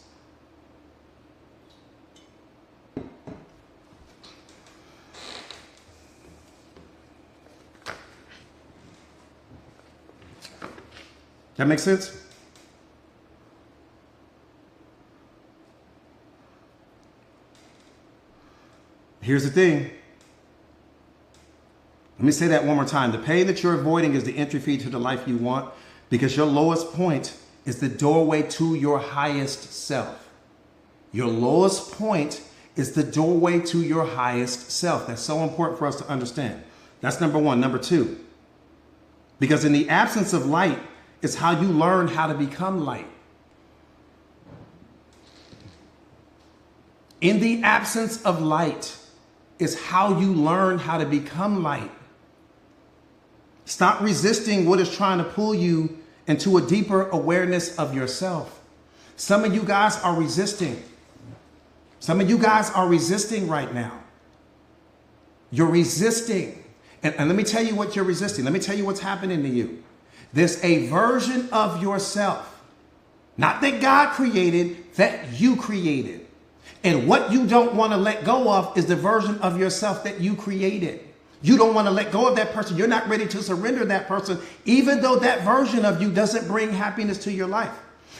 That makes sense? Here's the thing. Let me say that one more time. The pain that you're avoiding is the entry fee to the life you want, because your lowest point is the doorway to your highest self. Your lowest point is the doorway to your highest self. That's so important for us to understand. That's number one. Number two, because in the absence of light, it's how you learn how to become light. In the absence of light is how you learn how to become light. Stop resisting what is trying to pull you into a deeper awareness of yourself. Some of you guys are resisting. Some of you guys are resisting right now. You're resisting. And let me tell you what you're resisting. Let me tell you what's happening to you. There's a version of yourself, not that God created, that you created. And what you don't want to let go of is the version of yourself that you created. You don't want to let go of that person. You're not ready to surrender that person, even though that version of you doesn't bring happiness to your life.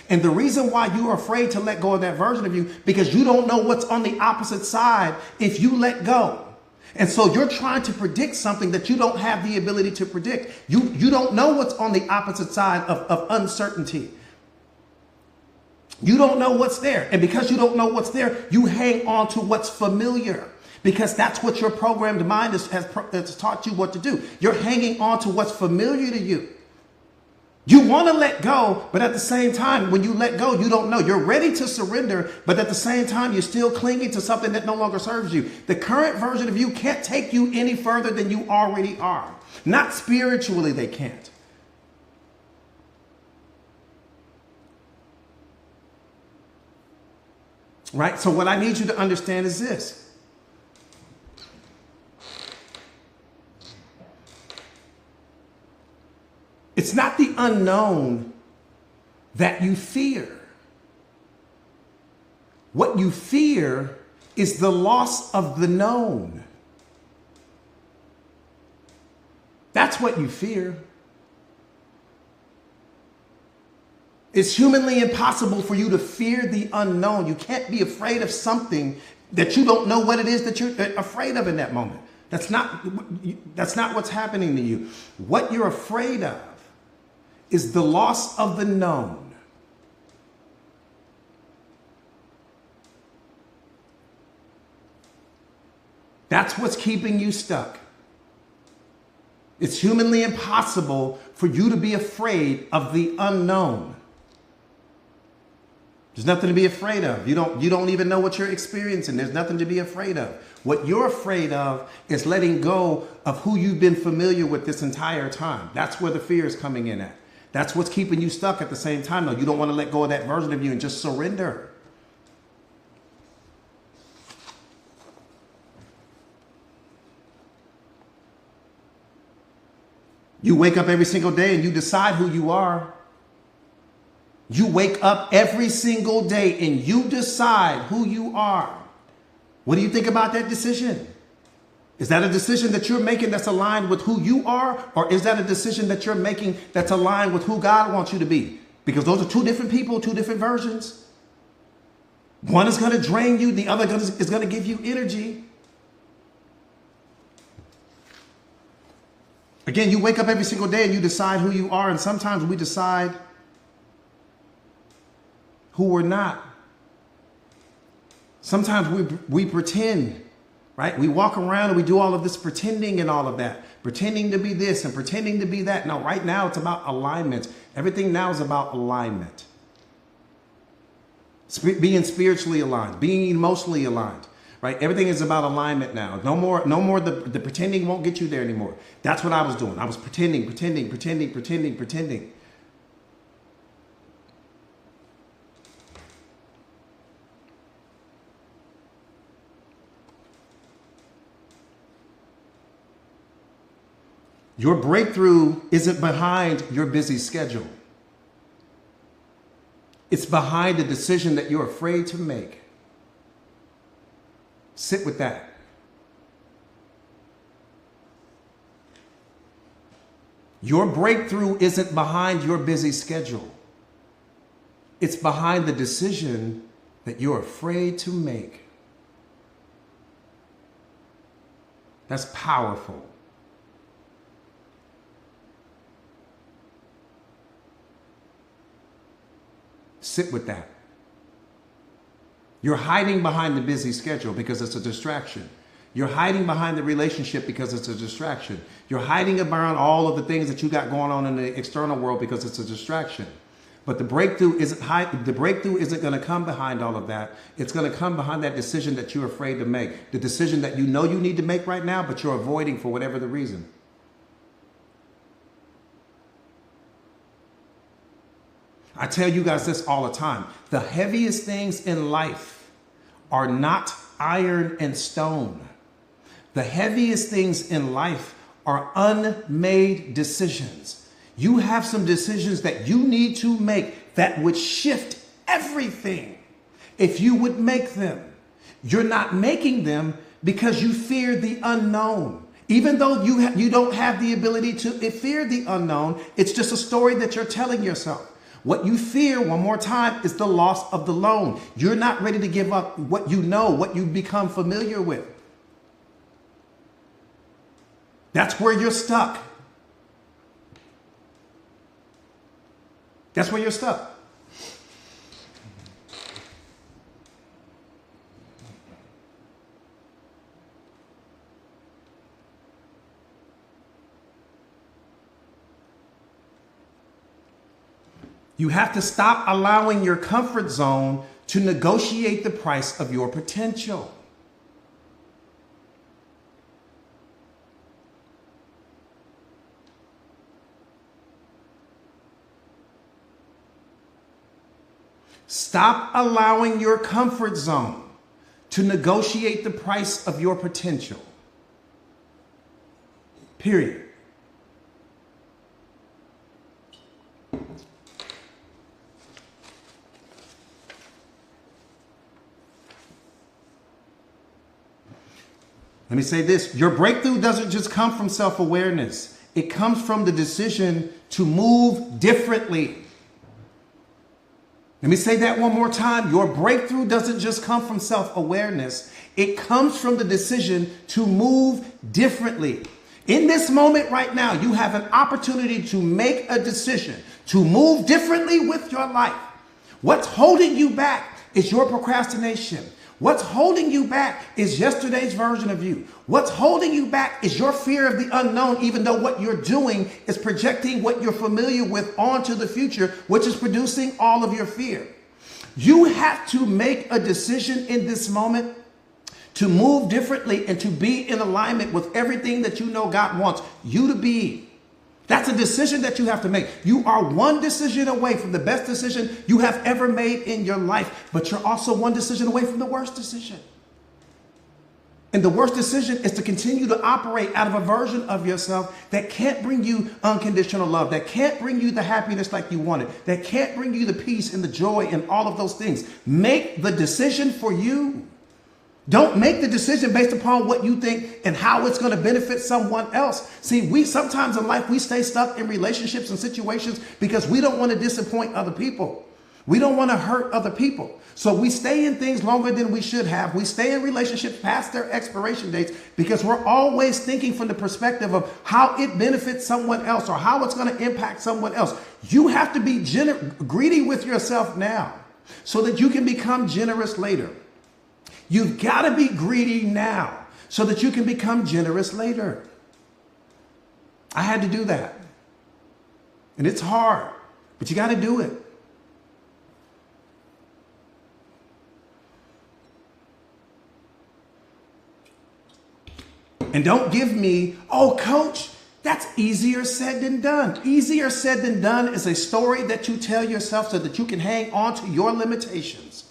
And the reason why you are afraid to let go of that version of you, because you don't know what's on the opposite side if you let go. And so you're trying to predict something that you don't have the ability to predict. You don't know what's on the opposite side of uncertainty. You don't know what's there. And because you don't know what's there, you hang on to what's familiar, because that's what your programmed mind has taught you what to do. You're hanging on to what's familiar to you. You want to let go, but at the same time, when you let go, you don't know. You're ready to surrender, but at the same time, you're still clinging to something that no longer serves you. The current version of you can't take you any further than you already are. Not spiritually, they can't. Right? So what I need you to understand is this. It's not the unknown that you fear. What you fear is the loss of the known. That's what you fear. It's humanly impossible for you to fear the unknown. You can't be afraid of something that you don't know what it is that you're afraid of in that moment. That's not what's happening to you. What you're afraid of is the loss of the known. That's what's keeping you stuck. It's humanly impossible for you to be afraid of the unknown. There's nothing to be afraid of. You don't even know what you're experiencing. There's nothing to be afraid of. What you're afraid of is letting go of who you've been familiar with this entire time. That's where the fear is coming in at. That's what's keeping you stuck at the same time, though. You don't want to let go of that version of you and just surrender. You wake up every single day and you decide who you are. You wake up every single day and you decide who you are. What do you think about that decision? Is that a decision that you're making that's aligned with who you are? Or is that a decision that you're making that's aligned with who God wants you to be? Because those are two different people, two different versions. One is going to drain you. The other is going to give you energy. Again, you wake up every single day and you decide who you are. And sometimes we decide who we're not. Sometimes we pretend, right? We walk around and we do all of this pretending and all of that. Pretending to be this and pretending to be that. No, right now it's about alignment. Everything now is about alignment. Being spiritually aligned, being emotionally aligned. Right? Everything is about alignment now. No more the pretending won't get you there anymore. That's what I was doing. I was pretending. Your breakthrough isn't behind your busy schedule. It's behind the decision that you're afraid to make. Sit with that. Your breakthrough isn't behind your busy schedule. It's behind the decision that you're afraid to make. That's powerful. Sit with that. You're hiding behind the busy schedule because it's a distraction. You're hiding behind the relationship because it's a distraction. You're hiding around all of the things that you got going on in the external world because it's a distraction. But the breakthrough isn't going to come behind all of that. It's going to come behind that decision that you're afraid to make. The decision that you know you need to make right now, but you're avoiding for whatever the reason. I tell you guys this all the time. The heaviest things in life are not iron and stone. The heaviest things in life are unmade decisions. You have some decisions that you need to make that would shift everything if you would make them. You're not making them because you fear the unknown. Even though you don't have the ability to fear the unknown, it's just a story that you're telling yourself. What you fear, one more time, is the loss of the loan. You're not ready to give up what you know, what you've become familiar with. That's where you're stuck. That's where you're stuck. You have to stop allowing your comfort zone to negotiate the price of your potential. Stop allowing your comfort zone to negotiate the price of your potential. Period. Let me say this. Your breakthrough doesn't just come from self-awareness. It comes from the decision to move differently. Let me say that one more time. Your breakthrough doesn't just come from self-awareness. It comes from the decision to move differently. In this moment right now, you have an opportunity to make a decision to move differently with your life. What's holding you back is your procrastination. What's holding you back is yesterday's version of you. What's holding you back is your fear of the unknown, even though what you're doing is projecting what you're familiar with onto the future, which is producing all of your fear. You have to make a decision in this moment to move differently and to be in alignment with everything that you know God wants you to be. That's a decision that you have to make. You are one decision away from the best decision you have ever made in your life, but you're also one decision away from the worst decision. And the worst decision is to continue to operate out of a version of yourself that can't bring you unconditional love, that can't bring you the happiness like you wanted, that can't bring you the peace and the joy and all of those things. Make the decision for you. Don't make the decision based upon what you think and how it's going to benefit someone else. See, we sometimes in life, we stay stuck in relationships and situations because we don't want to disappoint other people. We don't want to hurt other people. So we stay in things longer than we should have. We stay in relationships past their expiration dates because we're always thinking from the perspective of how it benefits someone else or how it's going to impact someone else. You have to be greedy with yourself now so that you can become generous later. You've got to be greedy now so that you can become generous later. I had to do that. And it's hard, but you got to do it. And don't give me, oh, coach, that's easier said than done. Easier said than done is a story that you tell yourself so that you can hang on to your limitations.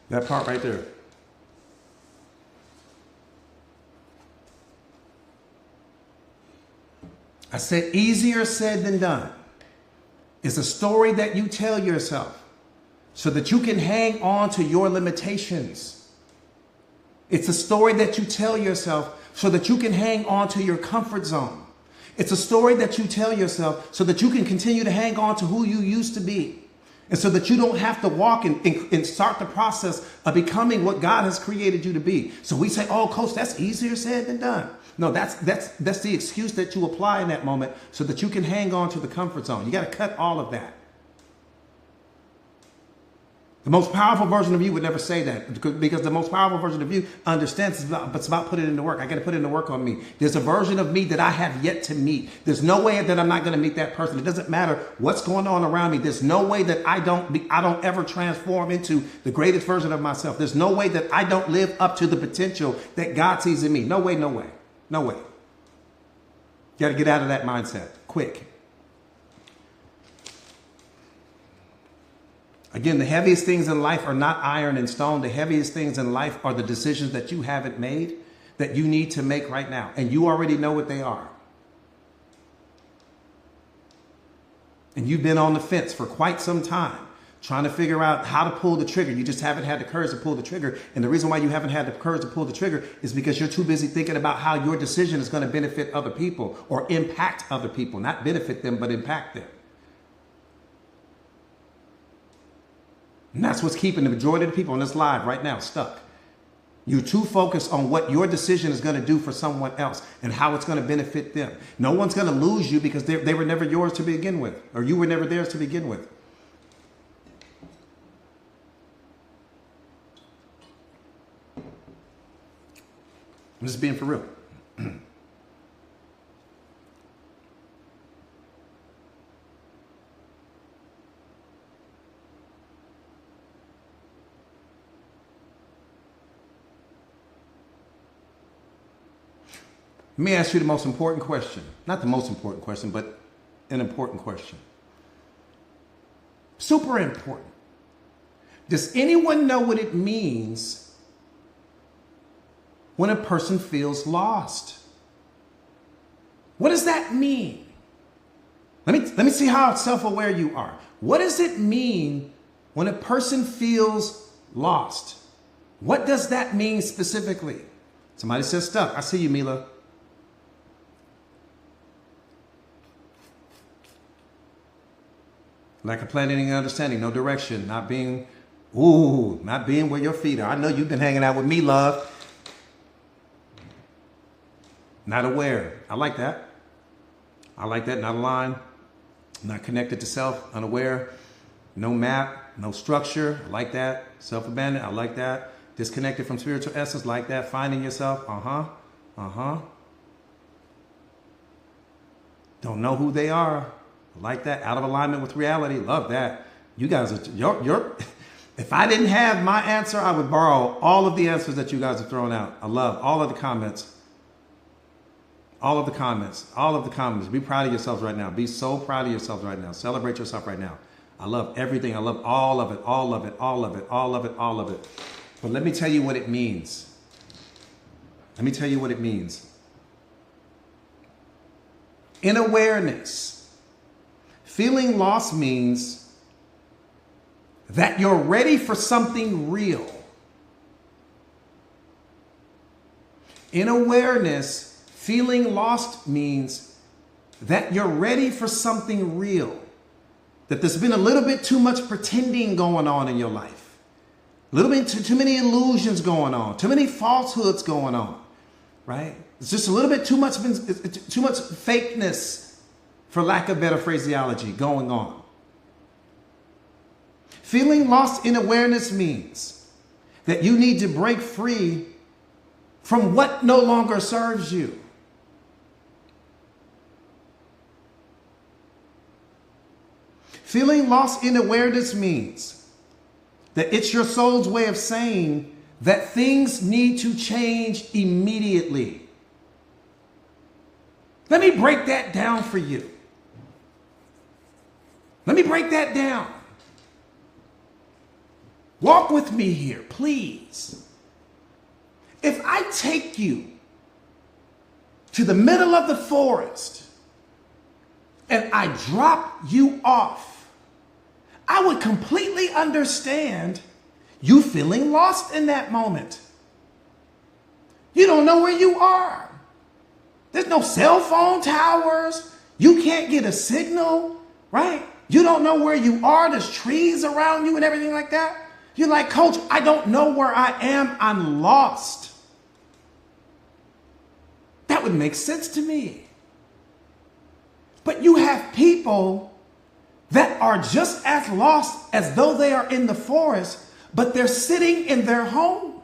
That part right there. I said easier said than done. It's a story that you tell yourself so that you can hang on to your limitations. It's a story that you tell yourself so that you can hang on to your comfort zone. It's a story that you tell yourself so that you can continue to hang on to who you used to be. And so that you don't have to walk and start the process of becoming what God has created you to be. So we say, oh, coach, that's easier said than done. No, that's the excuse that you apply in that moment so that you can hang on to the comfort zone. You got to cut all of that. The most powerful version of you would never say that because the most powerful version of you understands it's about putting it into work. I got to put it into work on me. There's a version of me that I have yet to meet. There's no way that I'm not going to meet that person. It doesn't matter what's going on around me. There's no way that I don't ever transform into the greatest version of myself. There's no way that I don't live up to the potential that God sees in me. No way, no way, no way. You got to get out of that mindset quick. Again, the heaviest things in life are not iron and stone. The heaviest things in life are the decisions that you haven't made that you need to make right now. And you already know what they are. And you've been on the fence for quite some time trying to figure out how to pull the trigger. You just haven't had the courage to pull the trigger. And the reason why you haven't had the courage to pull the trigger is because you're too busy thinking about how your decision is going to benefit other people or impact other people. Not benefit them, but impact them. And that's what's keeping the majority of the people on this live right now stuck. You're too focused on what your decision is going to do for someone else and how it's going to benefit them. No one's going to lose you because they were never yours to begin with, or you were never theirs to begin with. I'm just being for real. Let me ask you the most important question. Not the most important question, but an important question. Super important. Does anyone know what it means when a person feels lost? What does that mean? Let me see how self-aware you are. What does it mean when a person feels lost? What does that mean specifically? Somebody says stuck. I see you, Mila. Lack of planning and understanding, no direction, not being where your feet are. I know you've been hanging out with me, love. Not aware. I like that. Not aligned, not connected to self, unaware, no map, no structure. I like that. Self-abandoned. I like that. Disconnected from spiritual essence. Like that. Finding yourself. Don't know who they are. Like that. Out of alignment with reality. Love that. You guys are, if I didn't have my answer, I would borrow all of the answers that you guys have thrown out. I love all of the comments. All of the comments. Be proud of yourselves right now. Be so proud of yourselves right now. Celebrate yourself right now. I love everything. I love all of it. But let me tell you what it means. In awareness, feeling lost means that you're ready for something real. In awareness, feeling lost means that you're ready for something real. That there's been a little bit too much pretending going on in your life. A little bit too many illusions going on. Too many falsehoods going on. Right? It's just a little bit too much fakeness, for lack of better phraseology, going on. Feeling lost in awareness means that you need to break free from what no longer serves you. Feeling lost in awareness means that it's your soul's way of saying that things need to change immediately. Let me break that down for you. Let me break that down. Walk with me here, please. If I take you to the middle of the forest and I drop you off, I would completely understand you feeling lost in that moment. You don't know where you are. There's no cell phone towers. You can't get a signal, right? You don't know where you are. There's trees around you and everything like that. You're like, Coach, I don't know where I am. I'm lost. That would make sense to me. But you have people that are just as lost as though they are in the forest, but they're sitting in their home.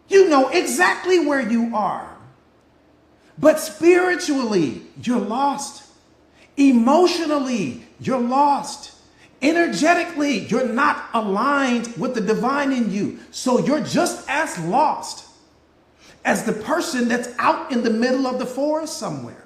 You know exactly where you are. But spiritually, you're lost. Emotionally, you're lost. Energetically, you're not aligned with the divine in you. So you're just as lost as the person that's out in the middle of the forest somewhere.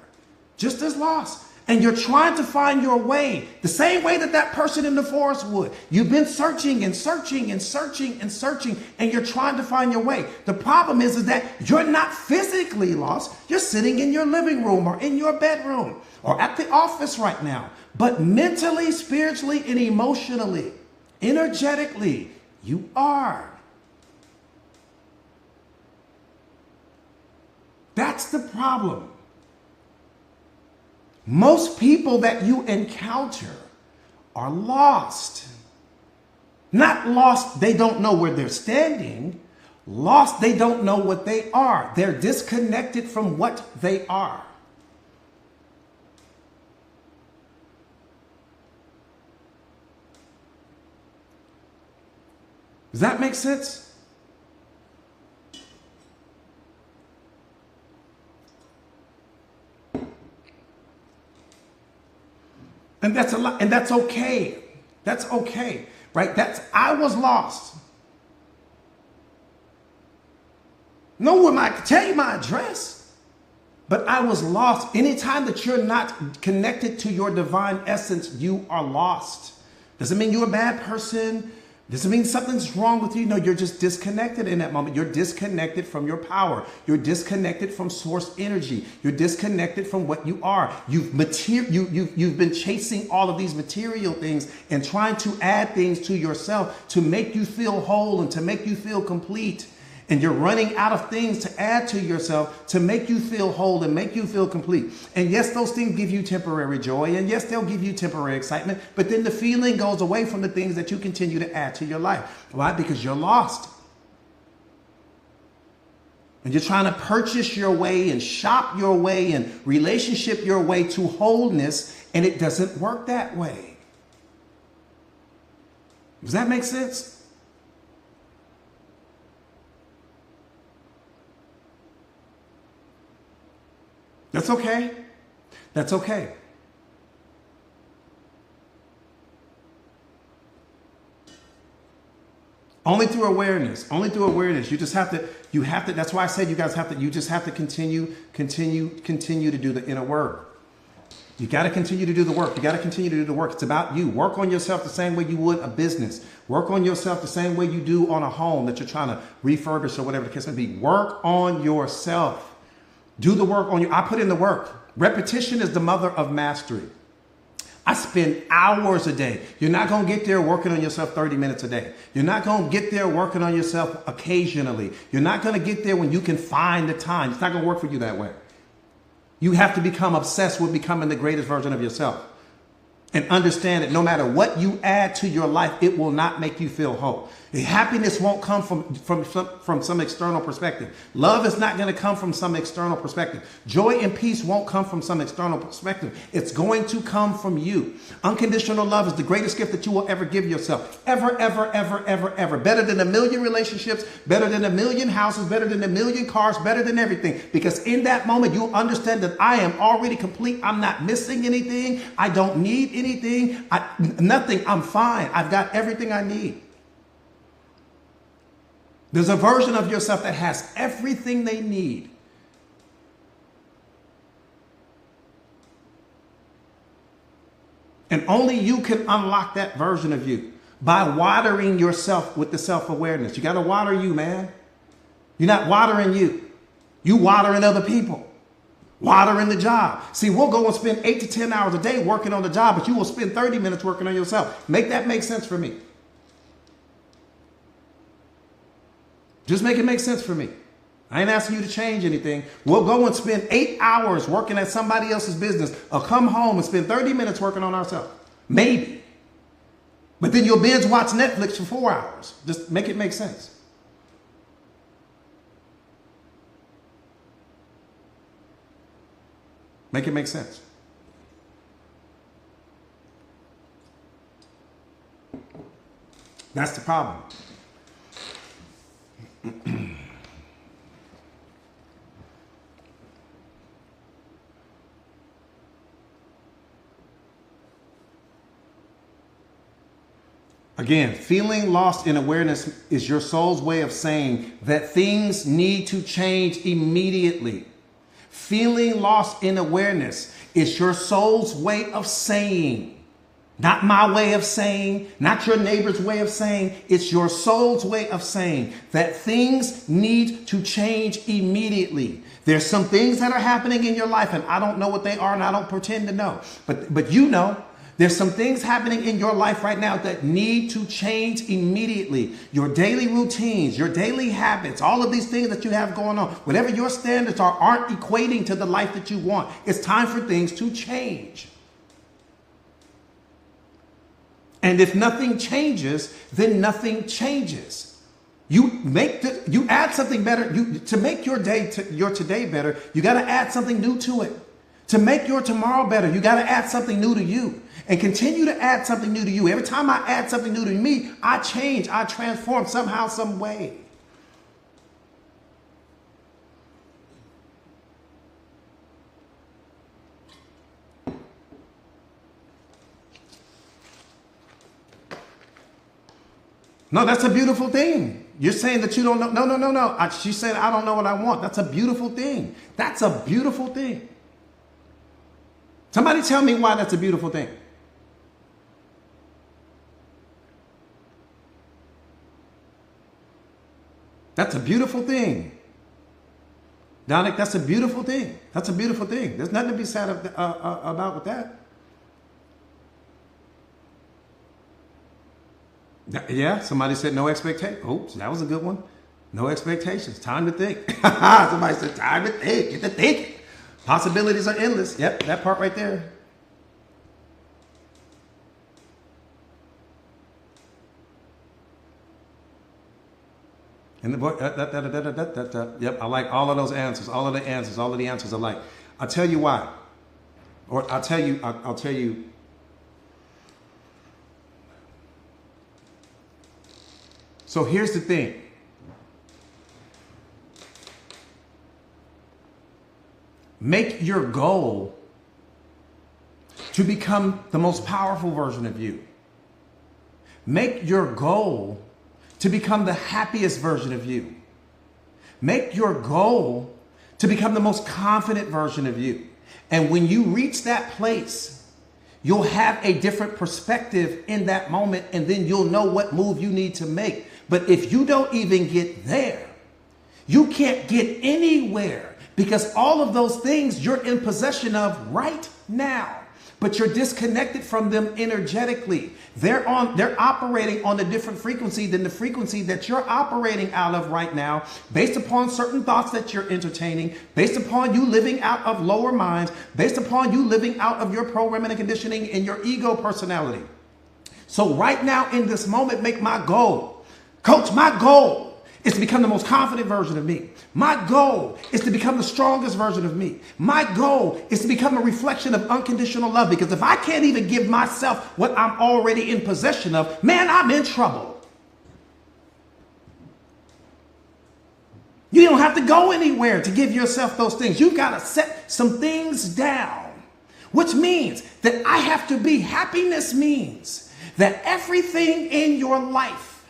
Just as lost. And you're trying to find your way the same way that that person in the forest would. You've been searching and searching and searching and searching, and you're trying to find your way. The problem is that you're not physically lost. You're sitting in your living room or in your bedroom or at the office right now. But mentally, spiritually, and emotionally, energetically, you are. That's the problem. Most people that you encounter are lost. Not lost, they don't know where they're standing. Lost, they don't know what they are. They're disconnected from what they are. Does that make sense? And that's a lot, and that's okay. That's okay, right? I was lost. No one might tell you my address, but I was lost. Anytime that you're not connected to your divine essence, you are lost. Doesn't mean you're a bad person, Doesn't mean something's wrong with you. No, you're just disconnected in that moment. You're disconnected from your power. You're disconnected from source energy. You're disconnected from what you are. You've been chasing all of these material things and trying to add things to yourself to make you feel whole and to make you feel complete. And you're running out of things to add to yourself to make you feel whole and make you feel complete. And yes, those things give you temporary joy. And yes, they'll give you temporary excitement. But then the feeling goes away from the things that you continue to add to your life. Why? Because you're lost. And you're trying to purchase your way and shop your way and relationship your way to wholeness. And it doesn't work that way. Does that make sense? That's okay. That's okay. Only through awareness. Only through awareness. You just have to, that's why I said you just have to continue to do the inner work. You got to continue to do the work. You got to continue to do the work. It's about you. Work on yourself the same way you would a business. Work on yourself the same way you do on a home that you're trying to refurbish or whatever the case may be. Work on yourself. Do the work on you. I put in the work. Repetition is the mother of mastery. I spend hours a day. You're not going to get there working on yourself 30 minutes a day. You're not going to get there working on yourself occasionally. You're not going to get there when you can find the time. It's not going to work for you that way. You have to become obsessed with becoming the greatest version of yourself. And understand that no matter what you add to your life, it will not make you feel whole. The happiness won't come from some external perspective. Love is not going to come from some external perspective. Joy and peace won't come from some external perspective. It's going to come from you. Unconditional love is the greatest gift that you will ever give yourself. Ever, ever, ever, ever, ever. Better than a million relationships, better than a million houses, better than a million cars, better than everything. Because in that moment, you'll understand that I am already complete. I'm not missing anything. I don't need anything. Nothing. I'm fine. I've got everything I need. There's a version of yourself that has everything they need. And only you can unlock that version of you by watering yourself with the self-awareness. You got to water you, man. You're not watering you. You watering other people. Watering the job. See, we'll go and spend 8 to 10 hours a day working on the job, but you will spend 30 minutes working on yourself. Make that make sense for me. Just make it make sense for me. I ain't asking you to change anything. We'll go and spend 8 hours working at somebody else's business or come home and spend 30 minutes working on ourselves. Maybe. But then you'll binge watch Netflix for 4 hours. Just make it make sense. Make it make sense. That's the problem. Again, feeling lost in awareness is your soul's way of saying that things need to change immediately. Feeling lost in awareness is your soul's way of saying, not my way of saying, not your neighbor's way of saying. It's your soul's way of saying that things need to change immediately. There's some things that are happening in your life and I don't know what they are and I don't pretend to know. But you know, there's some things happening in your life right now that need to change immediately. Your daily routines, your daily habits, all of these things that you have going on, whatever your standards are, aren't equating to the life that you want. It's time for things to change. And if nothing changes, then nothing changes. You add something better. To make your today better, you got to add something new to it. To make your tomorrow better, you got to add something new to you. And continue to add something new to you. Every time I add something new to me, I change, I transform somehow, some way. No, that's a beautiful thing. You're saying that you don't know. No. She said, I don't know what I want. That's a beautiful thing. That's a beautiful thing. Somebody tell me why that's a beautiful thing. That's a beautiful thing. Donick, that's a beautiful thing. That's a beautiful thing. There's nothing to be sad about with that. Yeah, somebody said no expectations. Oops, that was a good one. No expectations. Time to think. Somebody said time to think. Get to thinking. Possibilities are endless. Yep, that part right there. And the book, yep, I like all of those answers. All of the answers. All of the answers I like. I'll tell you why. Or I'll tell you. So here's the thing. Make your goal to become the most powerful version of you. Make your goal to become the happiest version of you. Make your goal to become the most confident version of you. And when you reach that place, you'll have a different perspective in that moment, and then you'll know what move you need to make. But if you don't even get there, you can't get anywhere, because all of those things you're in possession of right now, but you're disconnected from them energetically. They're operating on a different frequency than the frequency that you're operating out of right now, based upon certain thoughts that you're entertaining, based upon you living out of lower minds, based upon you living out of your programming and conditioning and your ego personality. So right now in this moment, make my goal. Coach, my goal is to become the most confident version of me. My goal is to become the strongest version of me. My goal is to become a reflection of unconditional love, because if I can't even give myself what I'm already in possession of, man, I'm in trouble. You don't have to go anywhere to give yourself those things. You've got to set some things down, which means that I have to be. Happiness means that everything in your life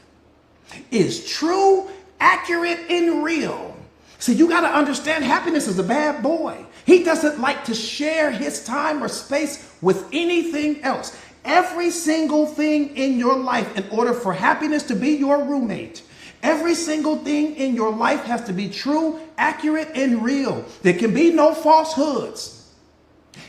is true, accurate, and real. See, you got to understand, happiness is a bad boy. He doesn't like to share his time or space with anything else. Every single thing in your life, in order for happiness to be your roommate, every single thing in your life has to be true, accurate, and real. There can be no falsehoods.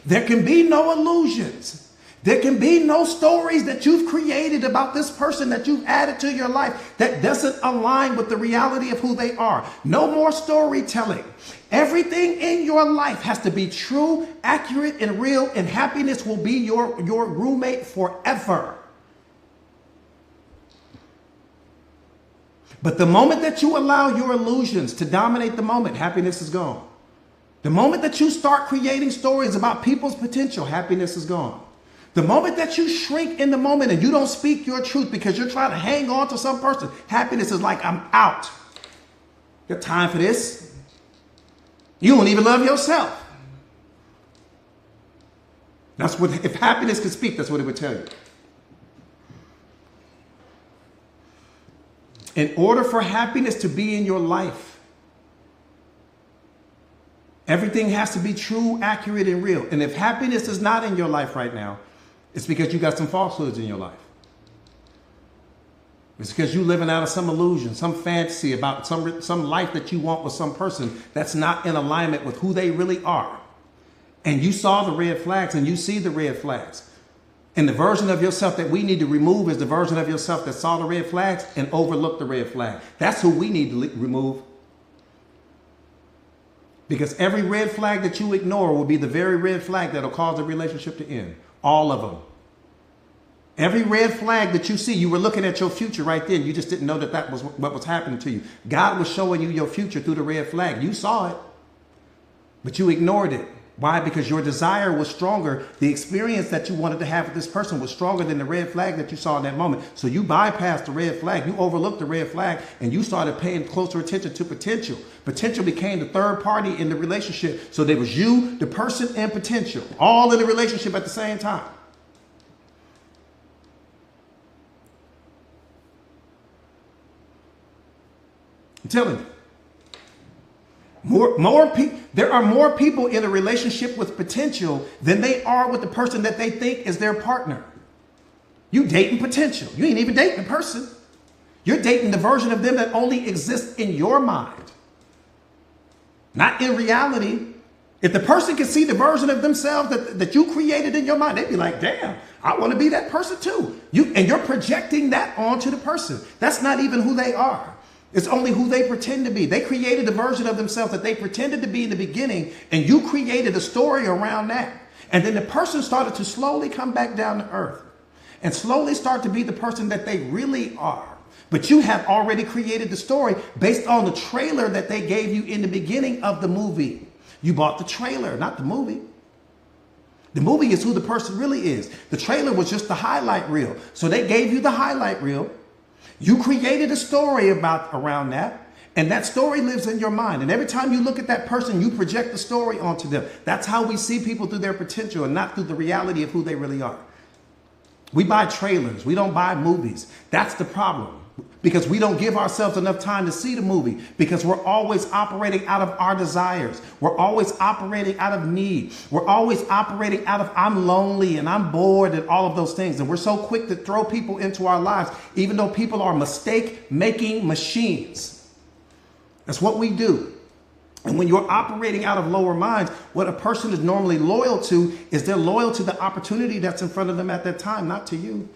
There can be no illusions. There can be no stories that you've created about this person that you've added to your life that doesn't align with the reality of who they are. No more storytelling. Everything in your life has to be true, accurate, and real, and happiness will be your roommate forever. But the moment that you allow your illusions to dominate the moment, happiness is gone. The moment that you start creating stories about people's potential, happiness is gone. The moment that you shrink in the moment and you don't speak your truth because you're trying to hang on to some person, happiness is like, I'm out. You got time for this? You don't even love yourself. That's what, if happiness could speak, that's what it would tell you. In order for happiness to be in your life, everything has to be true, accurate, and real. And if happiness is not in your life right now, it's because you got some falsehoods in your life. It's because you're living out of some illusion, some fantasy about some life that you want with some person that's not in alignment with who they really are. And you saw the red flags and you see the red flags. And the version of yourself that we need to remove is the version of yourself that saw the red flags and overlooked the red flag. That's who we need to remove. Because every red flag that you ignore will be the very red flag that'll cause the relationship to end. All of them. Every red flag that you see, you were looking at your future right then. You just didn't know that that was what was happening to you. God was showing you your future through the red flag. You saw it, but you ignored it. Why? Because your desire was stronger. The experience that you wanted to have with this person was stronger than the red flag that you saw in that moment. So you bypassed the red flag. You overlooked the red flag and you started paying closer attention to potential. Potential became the third party in the relationship. So there was you, the person, and potential all in the relationship at the same time. I'm telling you. There are more people in a relationship with potential than they are with the person that they think is their partner. You dating potential. You ain't even dating a person. You're dating the version of them that only exists in your mind, not in reality. If the person can see the version of themselves that you created in your mind, they'd be like, damn, I want to be that person too. And you're projecting that onto the person. That's not even who they are. It's only who they pretend to be. They created a version of themselves that they pretended to be in the beginning, and you created a story around that. And then the person started to slowly come back down to earth and slowly start to be the person that they really are. But you have already created the story based on the trailer that they gave you in the beginning of the movie. You bought the trailer, not the movie. The movie is who the person really is. The trailer was just the highlight reel. So they gave you the highlight reel. You created a story around that, and that story lives in your mind. And every time you look at that person, you project the story onto them. That's how we see people, through their potential and not through the reality of who they really are. We buy trailers. We don't buy movies. That's the problem. Because we don't give ourselves enough time to see the movie, because we're always operating out of our desires. We're always operating out of need. We're always operating out of I'm lonely and I'm bored and all of those things. And we're so quick to throw people into our lives, even though people are mistake-making machines. That's what we do. And when you're operating out of lower minds, what a person is normally loyal to is they're loyal to the opportunity that's in front of them at that time, not to you.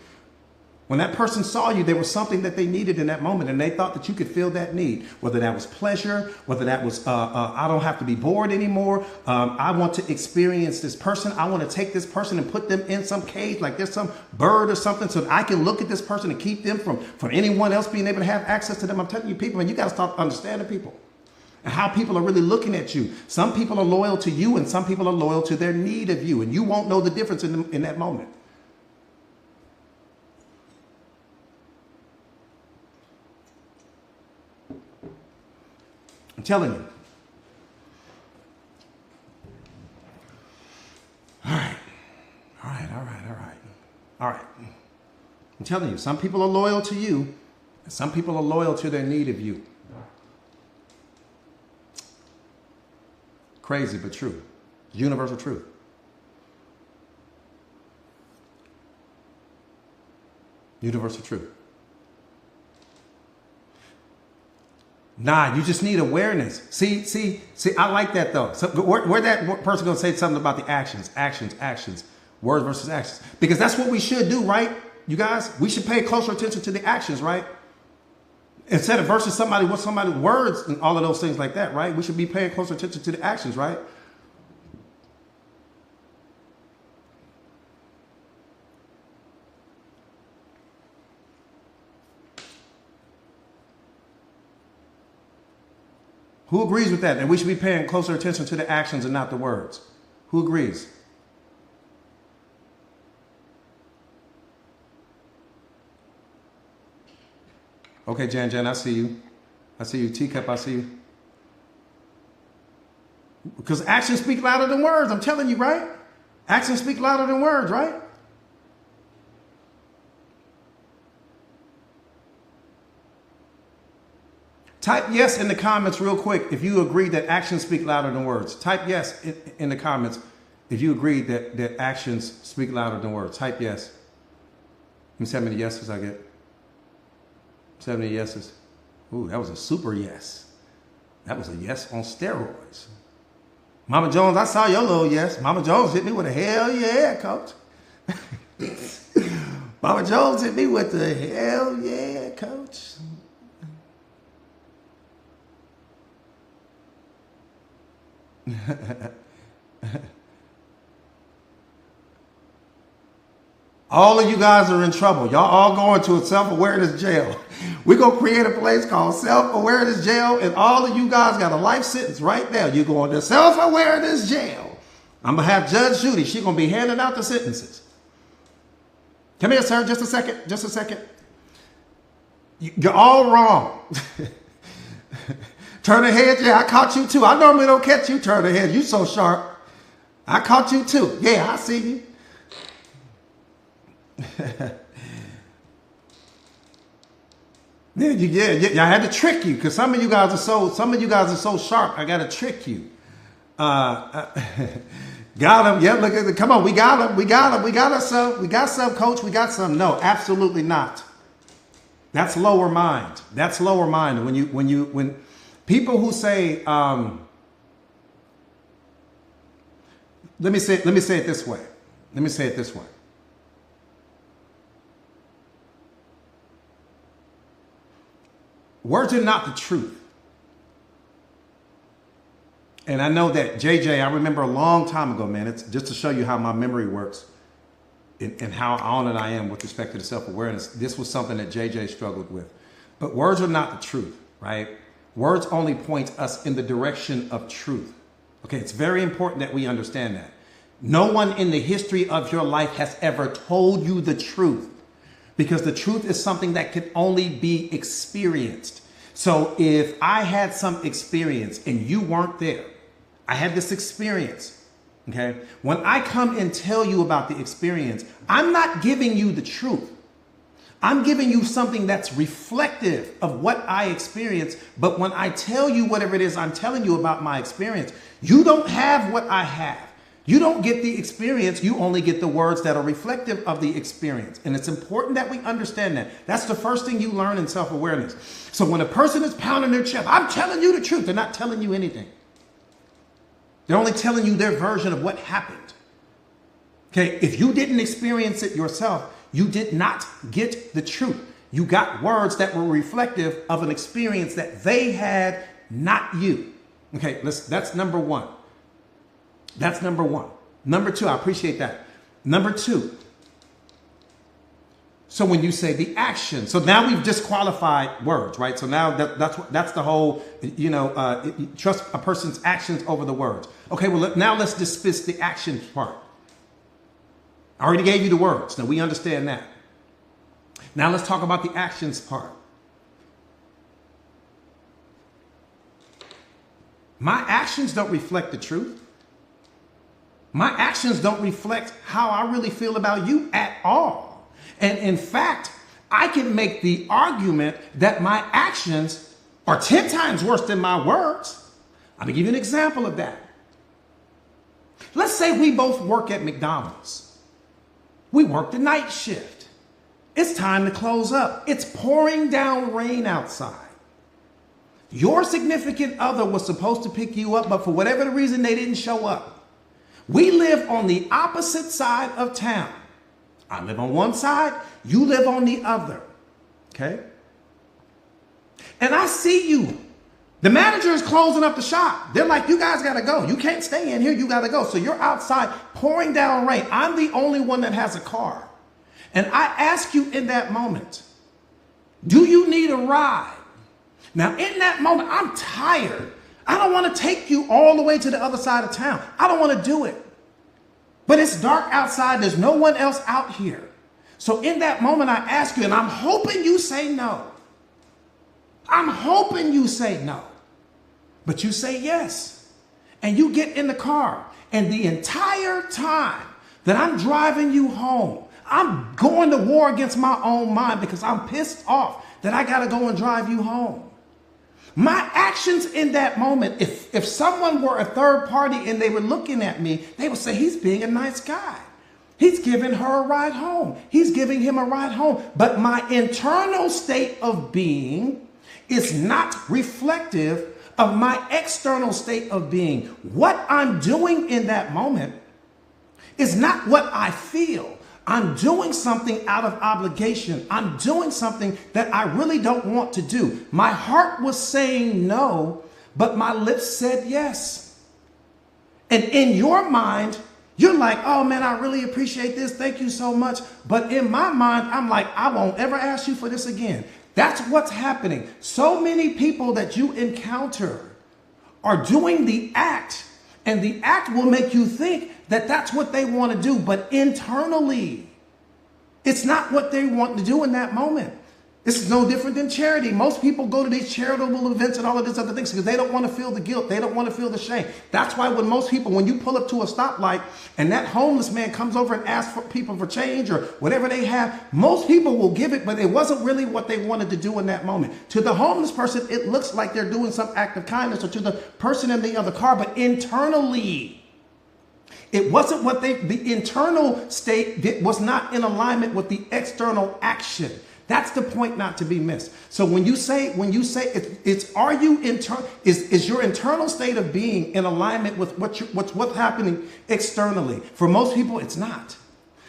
When that person saw you, there was something that they needed in that moment, and they thought that you could fill that need, whether that was pleasure, whether that was, I don't have to be bored anymore. I want to experience this person. I want to take this person and put them in some cage, like there's some bird or something, so that I can look at this person and keep them from anyone else being able to have access to them. I'm telling you, people, and you got to start understanding people and how people are really looking at you. Some people are loyal to you, and some people are loyal to their need of you, and you won't know the difference in that moment. I'm telling you. All right. I'm telling you, some people are loyal to you, and some people are loyal to their need of you. Crazy, but true. Universal truth. Universal truth. Nah, you just need awareness. See, I like that though. So where that person gonna say something about the actions, words versus actions. Because that's what we should do, right? You guys, we should pay closer attention to the actions, right? Instead of versus somebody with somebody's words and all of those things like that, right? We should be paying closer attention to the actions, right? Who agrees with that? And we should be paying closer attention to the actions and not the words. Who agrees? Okay, Jan, I see you. I see you. Teacup, I see you. Because actions speak louder than words. I'm telling you, right? Actions speak louder than words, right? Type yes in the comments real quick if you agree that actions speak louder than words. Type yes in the comments if you agree that actions speak louder than words. Type yes. Let me see how many yeses I get. 70 yeses. Ooh, that was a super yes. That was a yes on steroids. Mama Jones, I saw your little yes. Mama Jones hit me with a hell yeah, coach. Mama Jones hit me with the hell yeah, coach. All of you guys are in trouble. Y'all all going to a self-awareness jail. We're going to create a place called self-awareness jail, and all of you guys got a life sentence right there. You're going to self-awareness jail. I'm going to have Judge Judy. She's going to be handing out the sentences. Come here, sir. Just a second. You're all wrong. Turn ahead. Yeah, I caught you too. I normally don't catch you turn ahead. You so sharp. I caught you too. Yeah, I see you. Yeah, I had to trick you because some of you guys are so sharp. I got to trick you. Got him. Yeah, look at it. Come on, we got him. We got some, coach. We got some. No, absolutely not. That's lower mind. That's lower mind. When people who say, let me say it this way. Let me say it this way. Words are not the truth. And I know that JJ, I remember a long time ago, man, it's just to show you how my memory works and how honored I am with respect to the self-awareness. This was something that JJ struggled with. But words are not the truth, right? Words only point us in the direction of truth. Okay, it's very important that we understand that. No one in the history of your life has ever told you the truth, because the truth is something that can only be experienced. So if I had some experience and you weren't there, I had this experience, okay? When I come and tell you about the experience, I'm not giving you the truth. I'm giving you something that's reflective of what I experienced. But when I tell you whatever it is I'm telling you about my experience, you don't have what I have. You don't get the experience. You only get the words that are reflective of the experience. And it's important that we understand that. That's the first thing you learn in self-awareness. So when a person is pounding their chest, I'm telling you the truth, they're not telling you anything. They're only telling you their version of what happened. Okay, if you didn't experience it yourself, you did not get the truth. You got words that were reflective of an experience that they had, not you. Okay, that's number one. That's number one. Number two, I appreciate that. Number two. So when you say the action, so now we've disqualified words, right? So now that's the whole, trust a person's actions over the words. Okay, well, now let's dismiss the action part. I already gave you the words. Now we understand that. Now let's talk about the actions part. My actions don't reflect the truth. My actions don't reflect how I really feel about you at all. And in fact, I can make the argument that my actions are 10 times worse than my words. I'm gonna give you an example of that. Let's say we both work at McDonald's. We work the night shift. It's time to close up. It's pouring down rain outside. Your significant other was supposed to pick you up, but for whatever the reason, they didn't show up. We live on the opposite side of town. I live on one side, you live on the other, okay? And I see you. The manager is closing up the shop. They're like, you guys gotta go. You can't stay in here, you gotta go. So you're outside pouring down rain. I'm the only one that has a car. And I ask you in that moment, do you need a ride? Now in that moment, I'm tired. I don't wanna take you all the way to the other side of town. I don't wanna do it. But it's dark outside. There's no one else out here. So in that moment, I ask you, and I'm hoping you say no. I'm hoping you say no. But you say yes. And you get in the car. And the entire time that I'm driving you home, I'm going to war against my own mind because I'm pissed off that I got to go and drive you home. My actions in that moment, if someone were a third party and they were looking at me, they would say, he's being a nice guy. He's giving her a ride home. He's giving him a ride home. But my internal state of being is not reflective of my external state of being. What I'm doing in that moment is not what I feel. I'm doing something out of obligation. I'm doing something that I really don't want to do. My heart was saying no, but my lips said yes. And in your mind, you're like, oh man, I really appreciate this. Thank you so much. But in my mind, I'm like, I won't ever ask you for this again. That's what's happening. So many people that you encounter are doing the act, and the act will make you think that that's what they want to do, but internally, it's not what they want to do in that moment. This is no different than charity. Most people go to these charitable events and all of these other things because they don't want to feel the guilt. They don't want to feel the shame. That's why when most people, when you pull up to a stoplight and that homeless man comes over and asks for people for change or whatever they have, most people will give it, but it wasn't really what they wanted to do in that moment. To the homeless person, it looks like they're doing some act of kindness, or to the person in the other car, but internally, it wasn't what the internal state was not in alignment with the external action. That's the point not to be missed. So when you say are you is your internal state of being in alignment with what's happening externally? For most people, it's not.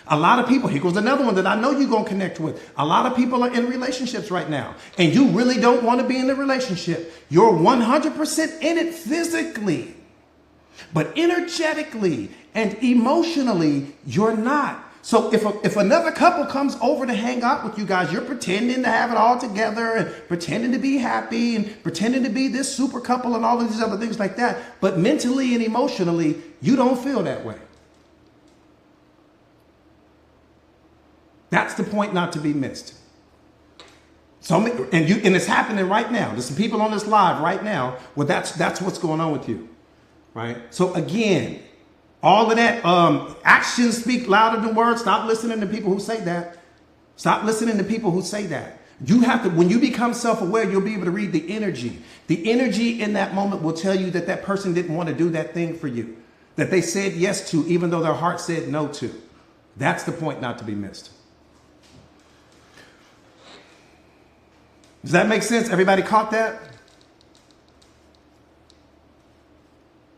A lot of people, here goes another one that I know you're going to connect with. A lot of people are in relationships right now, and you really don't want to be in the relationship. You're 100% in it physically, but energetically and emotionally, you're not. So if another couple comes over to hang out with you guys, you're pretending to have it all together and pretending to be happy and pretending to be this super couple and all of these other things like that. But mentally and emotionally, you don't feel that way. That's the point not to be missed. And it's happening right now. There's some people on this live right now. Well, that's what's going on with you, right? So again, all of that actions speak louder than words. Stop listening to people who say that. Stop listening to people who say that. You have to, when you become self-aware, you'll be able to read the energy. The energy in that moment will tell you that that person didn't want to do that thing for you, that they said yes to, even though their heart said no to. That's the point not to be missed. Does that make sense? Everybody caught that?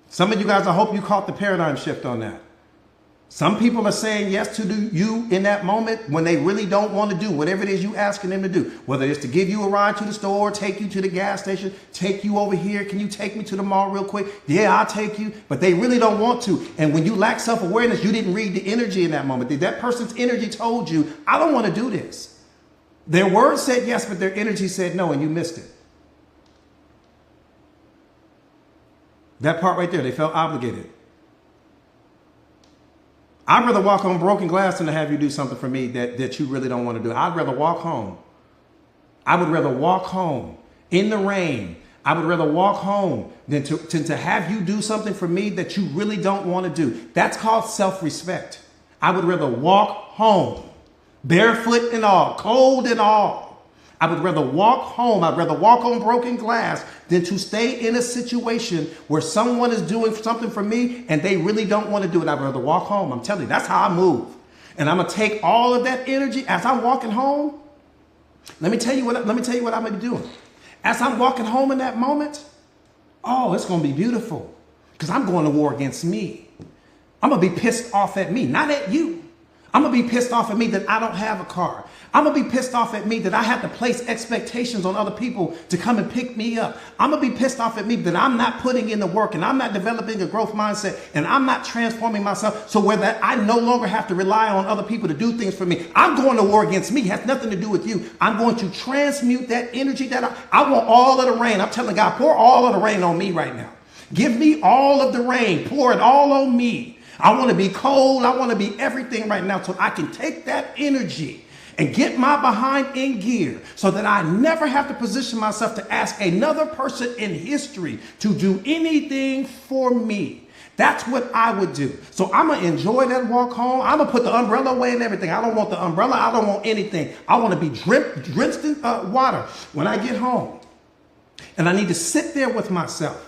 Some of you guys, I hope you caught the paradigm shift on that. Some people are saying yes to you in that moment when they really don't want to do whatever it is you asking them to do. Whether it's to give you a ride to the store, take you to the gas station, take you over here. Can you take me to the mall real quick? Yeah, I'll take you. But they really don't want to. And when you lack self-awareness, you didn't read the energy in that moment. That person's energy told you, I don't want to do this. Their words said yes, but their energy said no, and you missed it. That part right there, they felt obligated. I'd rather walk on broken glass than to have you do something for me that you really don't want to do. I'd rather walk home. I would rather walk home in the rain. I would rather walk home than to have you do something for me that you really don't want to do. That's called self-respect. I would rather walk home. Barefoot and all, cold and all. I would rather walk home. I'd rather walk on broken glass than to stay in a situation where someone is doing something for me and they really don't want to do it. I'd rather walk home. I'm telling you, that's how I move. And I'm going to take all of that energy as I'm walking home. Let me tell you what I'm going to be doing. As I'm walking home in that moment, oh, it's going to be beautiful because I'm going to war against me. I'm going to be pissed off at me, not at you. I'm going to be pissed off at me that I don't have a car. I'm going to be pissed off at me that I have to place expectations on other people to come and pick me up. I'm going to be pissed off at me that I'm not putting in the work and I'm not developing a growth mindset and I'm not transforming myself so where that I no longer have to rely on other people to do things for me. I'm going to war against me. It has nothing to do with you. I'm going to transmute that energy that I want all of the rain. I'm telling God, pour all of the rain on me right now. Give me all of the rain. Pour it all on me. I want to be cold. I want to be everything right now so I can take that energy and get my behind in gear so that I never have to position myself to ask another person in history to do anything for me. That's what I would do. So I'm going to enjoy that walk home. I'm going to put the umbrella away and everything. I don't want the umbrella. I don't want anything. I want to be drenched in water when I get home. And I need to sit there with myself.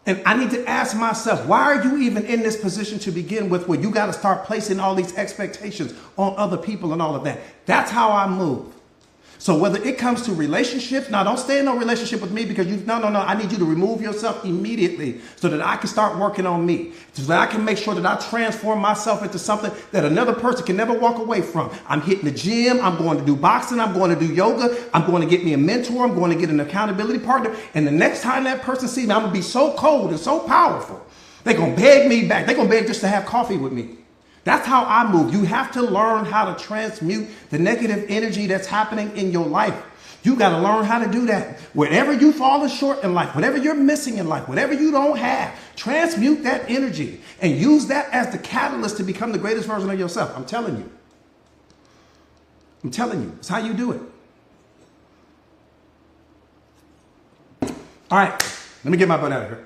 And I need to ask myself, why are you even in this position to begin with where you got to start placing all these expectations on other people and all of that? That's how I move. So whether it comes to relationships, now don't stay in no relationship with me because no, I need you to remove yourself immediately so that I can start working on me, so that I can make sure that I transform myself into something that another person can never walk away from. I'm hitting the gym, I'm going to do boxing, I'm going to do yoga, I'm going to get me a mentor, I'm going to get an accountability partner, and the next time that person sees me, I'm going to be so cold and so powerful. They're going to beg me back. They're going to beg just to have coffee with me. That's how I move. You have to learn how to transmute the negative energy that's happening in your life. You got to learn how to do that. Wherever you fall short in life, whatever you're missing in life, whatever you don't have, transmute that energy and use that as the catalyst to become the greatest version of yourself. I'm telling you. I'm telling you. It's how you do it. All right. Let me get my butt out of here.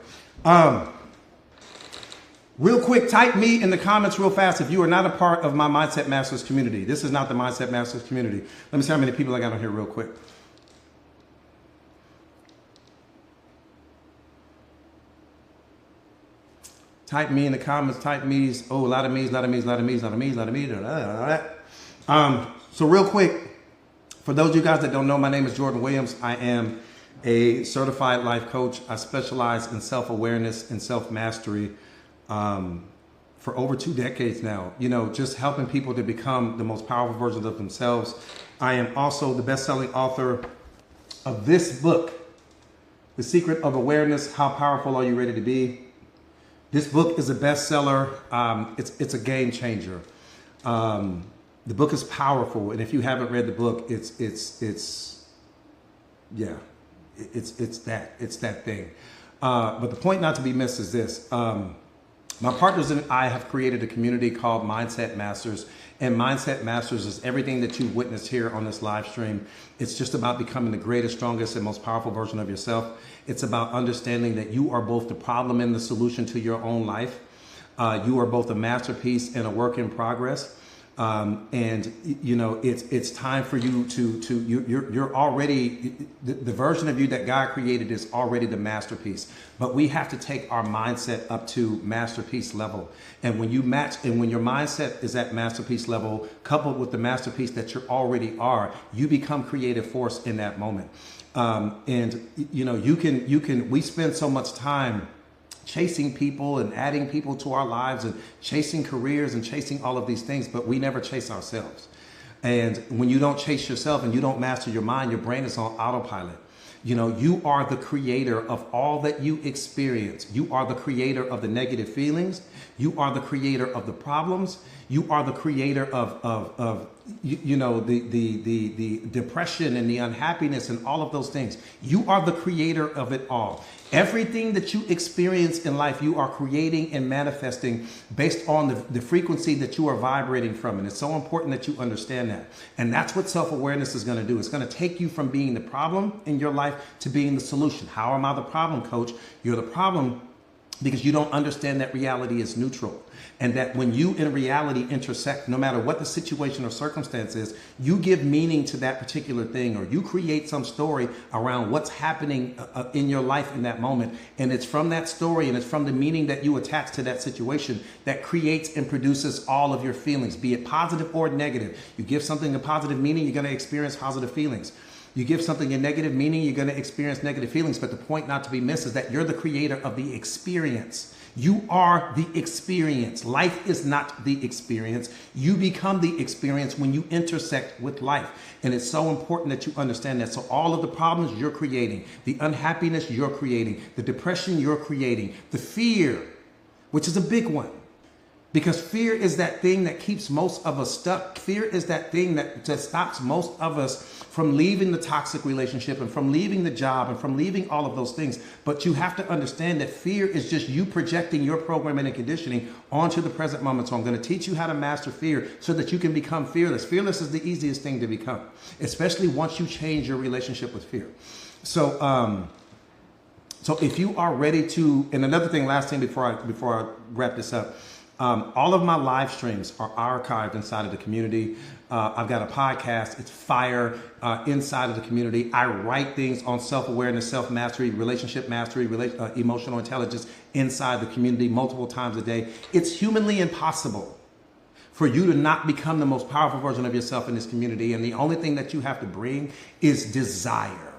Real quick, type me in the comments real fast if you are not a part of my Mindset Masters community. This is not the Mindset Masters community. Let me see how many people I got on here real quick. Type me in the comments, type me's. Oh, a lot of me's, a lot of me's, a lot of me's, a lot of me's, a lot of me's, a lot of me's. So real quick, For those of you guys that don't know, my name is Jordan Williams. I am a certified life coach. I specialize in self-awareness and self-mastery for over 2 decades now, just helping people to become the most powerful versions of themselves. I am also the best-selling author of this book, The Secret of Awareness, How Powerful Are You Ready to Be? This book is a bestseller. It's a game changer. The book is powerful, and if you haven't read the book, it's that thing. But the point not to be missed is this. My partners and I have created a community called Mindset Masters, and Mindset Masters is everything that you've witnessed here on this live stream. It's just about becoming the greatest, strongest, and most powerful version of yourself. It's about understanding that you are both the problem and the solution to your own life. You are both a masterpiece and a work in progress. It's time for you you're already, the version of you that God created is already the masterpiece, but we have to take our mindset up to masterpiece level. And when your mindset is at masterpiece level, coupled with the masterpiece that you already are, you become creative force in that moment. We spend so much time chasing people and adding people to our lives and chasing careers and chasing all of these things, but we never chase ourselves. And when you don't chase yourself and you don't master your mind, your brain is on autopilot. You are the creator of all that you experience. You are the creator of the negative feelings. You are the creator of the problems. You are the creator of the depression and the unhappiness and all of those things. You are the creator of it all. Everything that you experience in life, you are creating and manifesting based on the frequency that you are vibrating from. And it's so important that you understand that. And that's what self-awareness is going to do. It's going to take you from being the problem in your life to being the solution. How am I the problem, coach? You're the problem because you don't understand that reality is neutral. And that when you in reality intersect, no matter what the situation or circumstance is, you give meaning to that particular thing, or you create some story around what's happening in your life in that moment. And it's from that story and it's from the meaning that you attach to that situation that creates and produces all of your feelings, be it positive or negative. You give something a positive meaning, you're going to experience positive feelings. You give something a negative meaning, you're going to experience negative feelings. But the point not to be missed is that you're the creator of the experience. You are the experience. Life is not the experience. You become the experience when you intersect with life. And it's so important that you understand that. So all of the problems you're creating, the unhappiness you're creating, the depression you're creating, the fear, which is a big one. Because fear is that thing that keeps most of us stuck. Fear is that thing that just stops most of us from leaving the toxic relationship and from leaving the job and from leaving all of those things. But you have to understand that fear is just you projecting your programming and conditioning onto the present moment. So I'm going to teach you how to master fear so that you can become fearless. Fearless is the easiest thing to become, especially once you change your relationship with fear. So if you are ready to, and another thing, last thing before I wrap this up, all of my live streams are archived inside of the community. I've got a podcast. It's fire inside of the community. I write things on self-awareness, self-mastery, relationship mastery, emotional intelligence inside the community multiple times a day. It's humanly impossible for you to not become the most powerful version of yourself in this community. And the only thing that you have to bring is desire.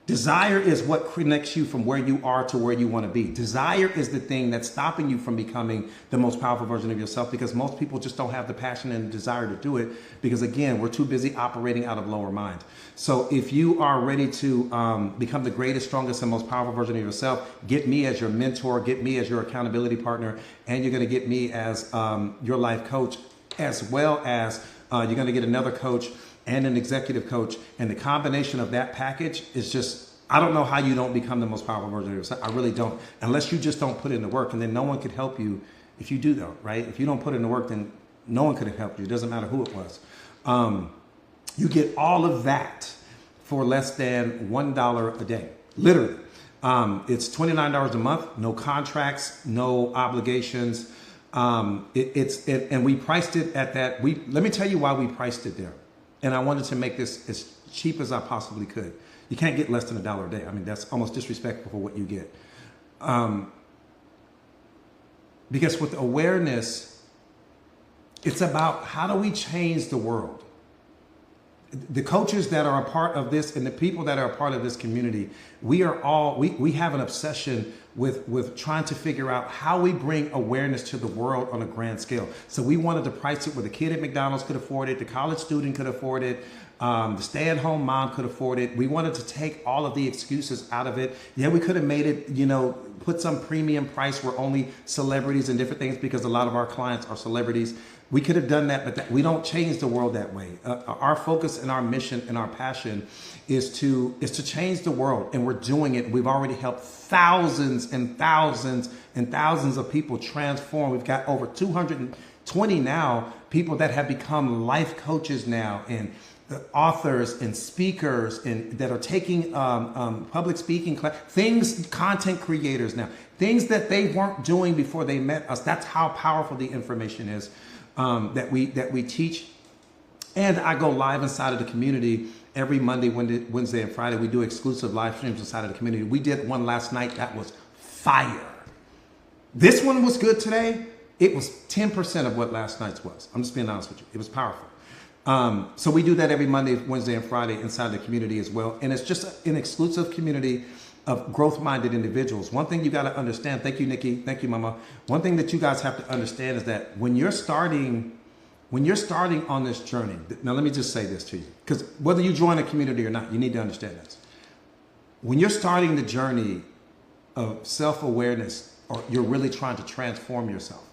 Desire is what connects you from where you are to where you want to be. Desire is the thing that's stopping you from becoming the most powerful version of yourself, because most people just don't have the passion and the desire to do it because, again, we're too busy operating out of lower mind. So if you are ready to become the greatest, strongest, and most powerful version of yourself, get me as your mentor, get me as your accountability partner, and you're going to get me as your life coach, as well as you're going to get another coach and an executive coach. And the combination of that package is just, I don't know how you don't become the most powerful version of yourself. I really don't, unless you just don't put in the work. And then no one could help you if you do, though, right? If you don't put in the work, then no one could have helped you. It doesn't matter who it was. You get all of that for less than $1 a day, literally. It's $29 a month, no contracts, no obligations. And we priced it at that. Let me tell you why we priced it there. And I wanted to make this as cheap as I possibly could. You can't get less than $1 a day. I mean, that's almost disrespectful for what you get. Because with awareness, it's about how do we change the world? the coaches that are a part of this and the people that are a part of this community, we have an obsession with trying to figure out how we bring awareness to the world on a grand scale. So we wanted to price it where the kid at McDonald's could afford it, the college student could afford it, the stay-at-home mom could afford it. We wanted to take all of the excuses out of it. Yeah, we could have made it, put some premium price where only celebrities and different things, because a lot of our clients are celebrities. We could have done that, but we don't change the world that way. Our focus and our mission and our passion is to change the world, and we're doing it. We've already helped thousands and thousands and thousands of people transform. We've got over 220 now people that have become life coaches now, and authors and speakers, and that are taking public speaking things, content creators now, things that they weren't doing before they met us. That's how powerful the information is that we teach. And I go live inside of the community every Monday, Wednesday, and Friday. We do exclusive live streams inside of the community. We did one last night that was fire. This one was good today. It was 10% of what last night's was. I'm just being honest with you. It was powerful. So we do that every Monday, Wednesday, and Friday inside the community as well. And it's just an exclusive community of growth-minded individuals. One thing you got to understand, thank you, Nikki, thank you, Mama. One thing that you guys have to understand is that when you're starting on this journey, now let me just say this to you, because whether you join a community or not, you need to understand this. When you're starting the journey of self-awareness, or you're really trying to transform yourself,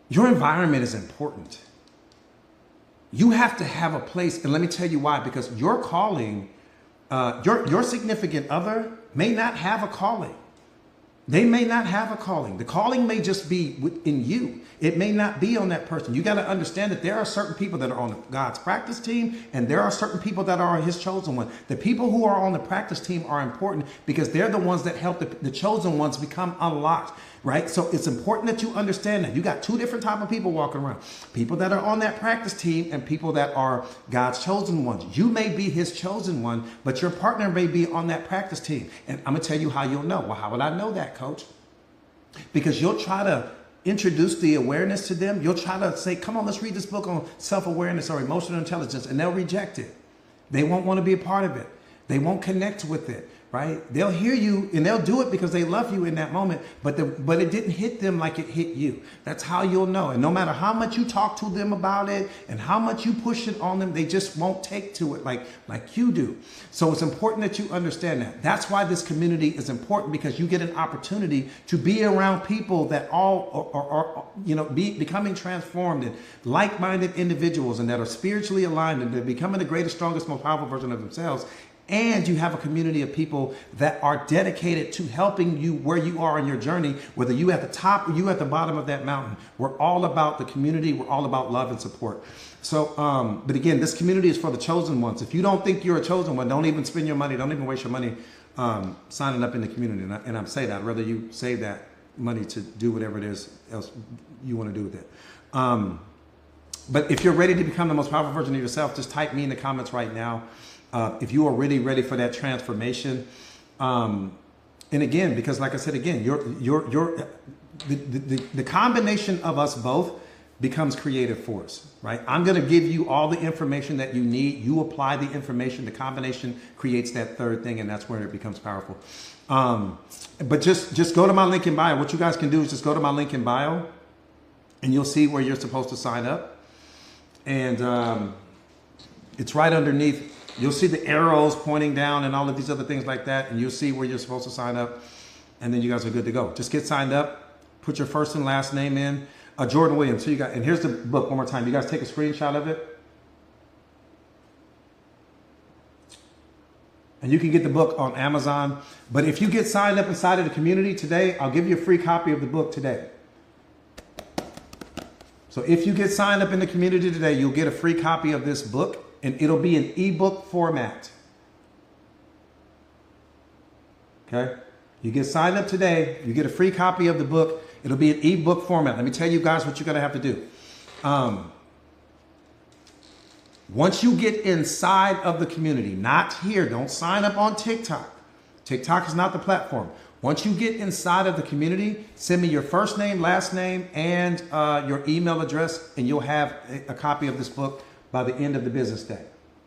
your environment is important. You have to have a place, and let me tell you why, because your calling, your significant other may not have a calling. They may not have a calling. The calling may just be in you. It may not be on that person. You got to understand that there are certain people that are on God's practice team, and there are certain people that are His chosen one. The people who are on the practice team are important because they're the ones that help the chosen ones become unlocked, right? So it's important that you understand that. You got two different type of people walking around. People that are on that practice team and people that are God's chosen ones. You may be His chosen one, but your partner may be on that practice team. And I'm going to tell you how you'll know. Well, how would I know that, Coach? Because you'll try to introduce the awareness to them. You'll try to say, come on, let's read this book on self-awareness or emotional intelligence, and they'll reject it. They won't want to be a part of it. They won't connect with it, right? They'll hear you and they'll do it because they love you in that moment, but it didn't hit them like it hit you. That's how you'll know. And no matter how much you talk to them about it and how much you push it on them, they just won't take to it like you do. So it's important that you understand that. That's why this community is important, because you get an opportunity to be around people that all are becoming transformed and like-minded individuals, and that are spiritually aligned, and they're becoming the greatest, strongest, most powerful version of themselves. And you have a community of people that are dedicated to helping you where you are in your journey, whether you at the top or you at the bottom of that mountain. We're all about the community. We're all about love and support. So, but again, this community is for the chosen ones. If you don't think you're a chosen one, don't even spend your money. Don't even waste your money signing up in the community. And I'm saying that, I'd rather you save that money to do whatever it is else you want to do with it. But if you're ready to become the most powerful version of yourself, just type me in the comments right now. If you are really ready for that transformation, and again, because like I said, again, the combination of us both becomes creative force, right? I'm going to give you all the information that you need. You apply the information. The combination creates that third thing, and that's where it becomes powerful. But just go to my link in bio. What you guys can do is just go to my link in bio, and you'll see where you're supposed to sign up. And it's right underneath. You'll see the arrows pointing down and all of these other things like that, and you'll see where you're supposed to sign up, and then you guys are good to go. Just get signed up, put your first and last name in. Jordan Williams. So you got, and here's the book one more time. You guys take a screenshot of it, and you can get the book on Amazon. But if you get signed up inside of the community today, I'll give you a free copy of the book today. So if you get signed up in the community today, you'll get a free copy of this book. And it'll be in ebook format. Okay? You get signed up today, you get a free copy of the book. It'll be in ebook format. Let me tell you guys what you're going to have to do. Once you get inside of the community, not here, don't sign up on TikTok. TikTok is not the platform. Once you get inside of the community, send me your first name, last name, and your email address, and you'll have a copy of this book by the end of the business day.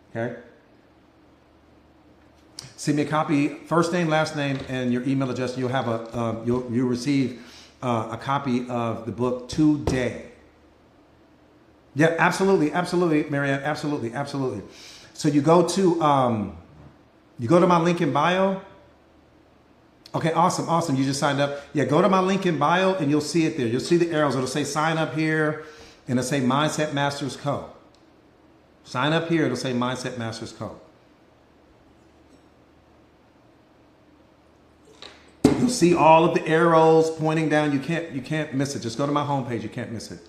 Okay? Send me a copy, first name, last name, and your email address. You'll have you'll receive a copy of the book today. Yeah, absolutely, Marianne, absolutely. So you go to my link in bio. Okay, awesome. You just signed up. Yeah, go to my link in bio and you'll see it there. You'll see the arrows. It'll say sign up here, and it'll say Mindset Masters Co. Sign up here. It'll say Mindset Masters Co. You'll see all of the arrows pointing down. You can't miss it. Just go to my homepage. You can't miss it.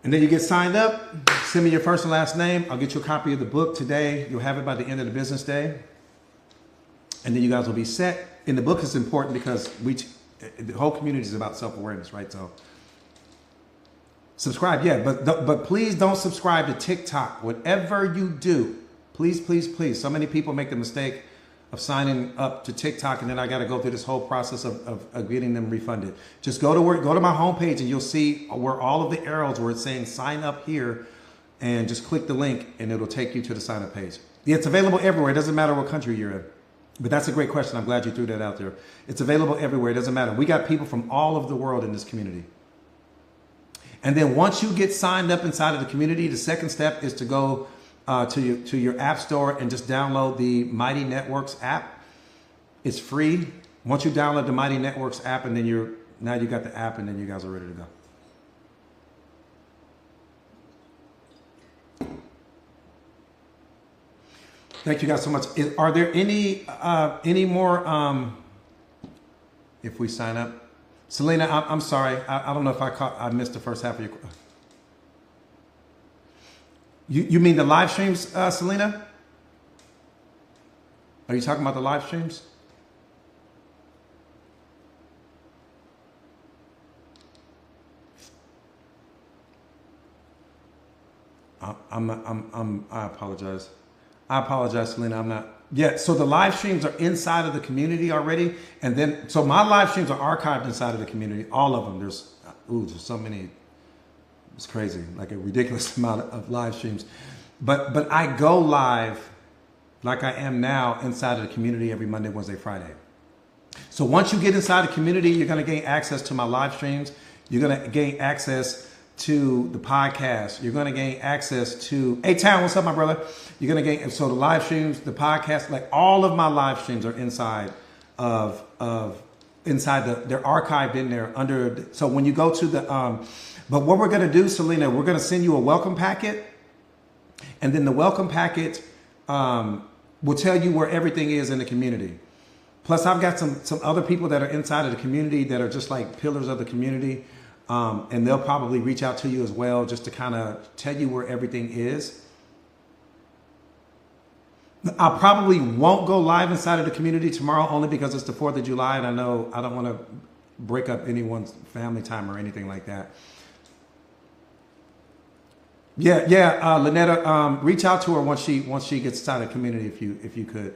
And then you get signed up. Send me your first and last name. I'll get you a copy of the book today. You'll have it by the end of the business day. And then you guys will be set. And the book is important because the whole community is about self-awareness, right? So subscribe, yeah, but please don't subscribe to TikTok. Whatever you do, please. So many people make the mistake of signing up to TikTok, and then I got to go through this whole process of getting them refunded. Just go to my homepage, and you'll see where all of the arrows where it's saying sign up here, and just click the link, and it'll take you to the sign up page. Yeah, it's available everywhere. It doesn't matter what country you're in. But that's a great question. I'm glad you threw that out there. It's available everywhere. It doesn't matter. We got people from all over the world in this community. And then once you get signed up inside of the community, the second step is to go to your app store and just download the Mighty Networks app. It's free. Once you download the Mighty Networks app, and then you got the app, and then you guys are ready to go. Thank you guys so much. Are there any more? If we sign up, Selena, I'm sorry. I don't know if I missed the first half of your. You mean the live streams, Selena? Are you talking about the live streams? I apologize. I apologize, Selena. I'm not. Yeah, so the live streams are inside of the community already. And then, so my live streams are archived inside of the community. All of them. There's so many. It's crazy, like a ridiculous amount of live streams. But I go live like I am now inside of the community every Monday, Wednesday, Friday. So once you get inside the community, you're going to gain access to my live streams. You're going to gain access to the podcast. You're going to gain access to A-Town. What's up, my brother? You're going to gain, so the live streams, the podcast, like all of my live streams are inside of they're archived in there under. So when you go to the, but what we're going to do, Selena, we're going to send you a welcome packet. And then the welcome packet will tell you where everything is in the community. Plus, I've got some other people that are inside of the community that are just like pillars of the community. And they'll probably reach out to you as well just to kind of tell you where everything is. I probably won't go live inside of the community tomorrow only because it's the 4th of July and I know I don't want to break up anyone's family time or anything like that. Yeah, Lynetta, reach out to her once she gets inside of the community if you could.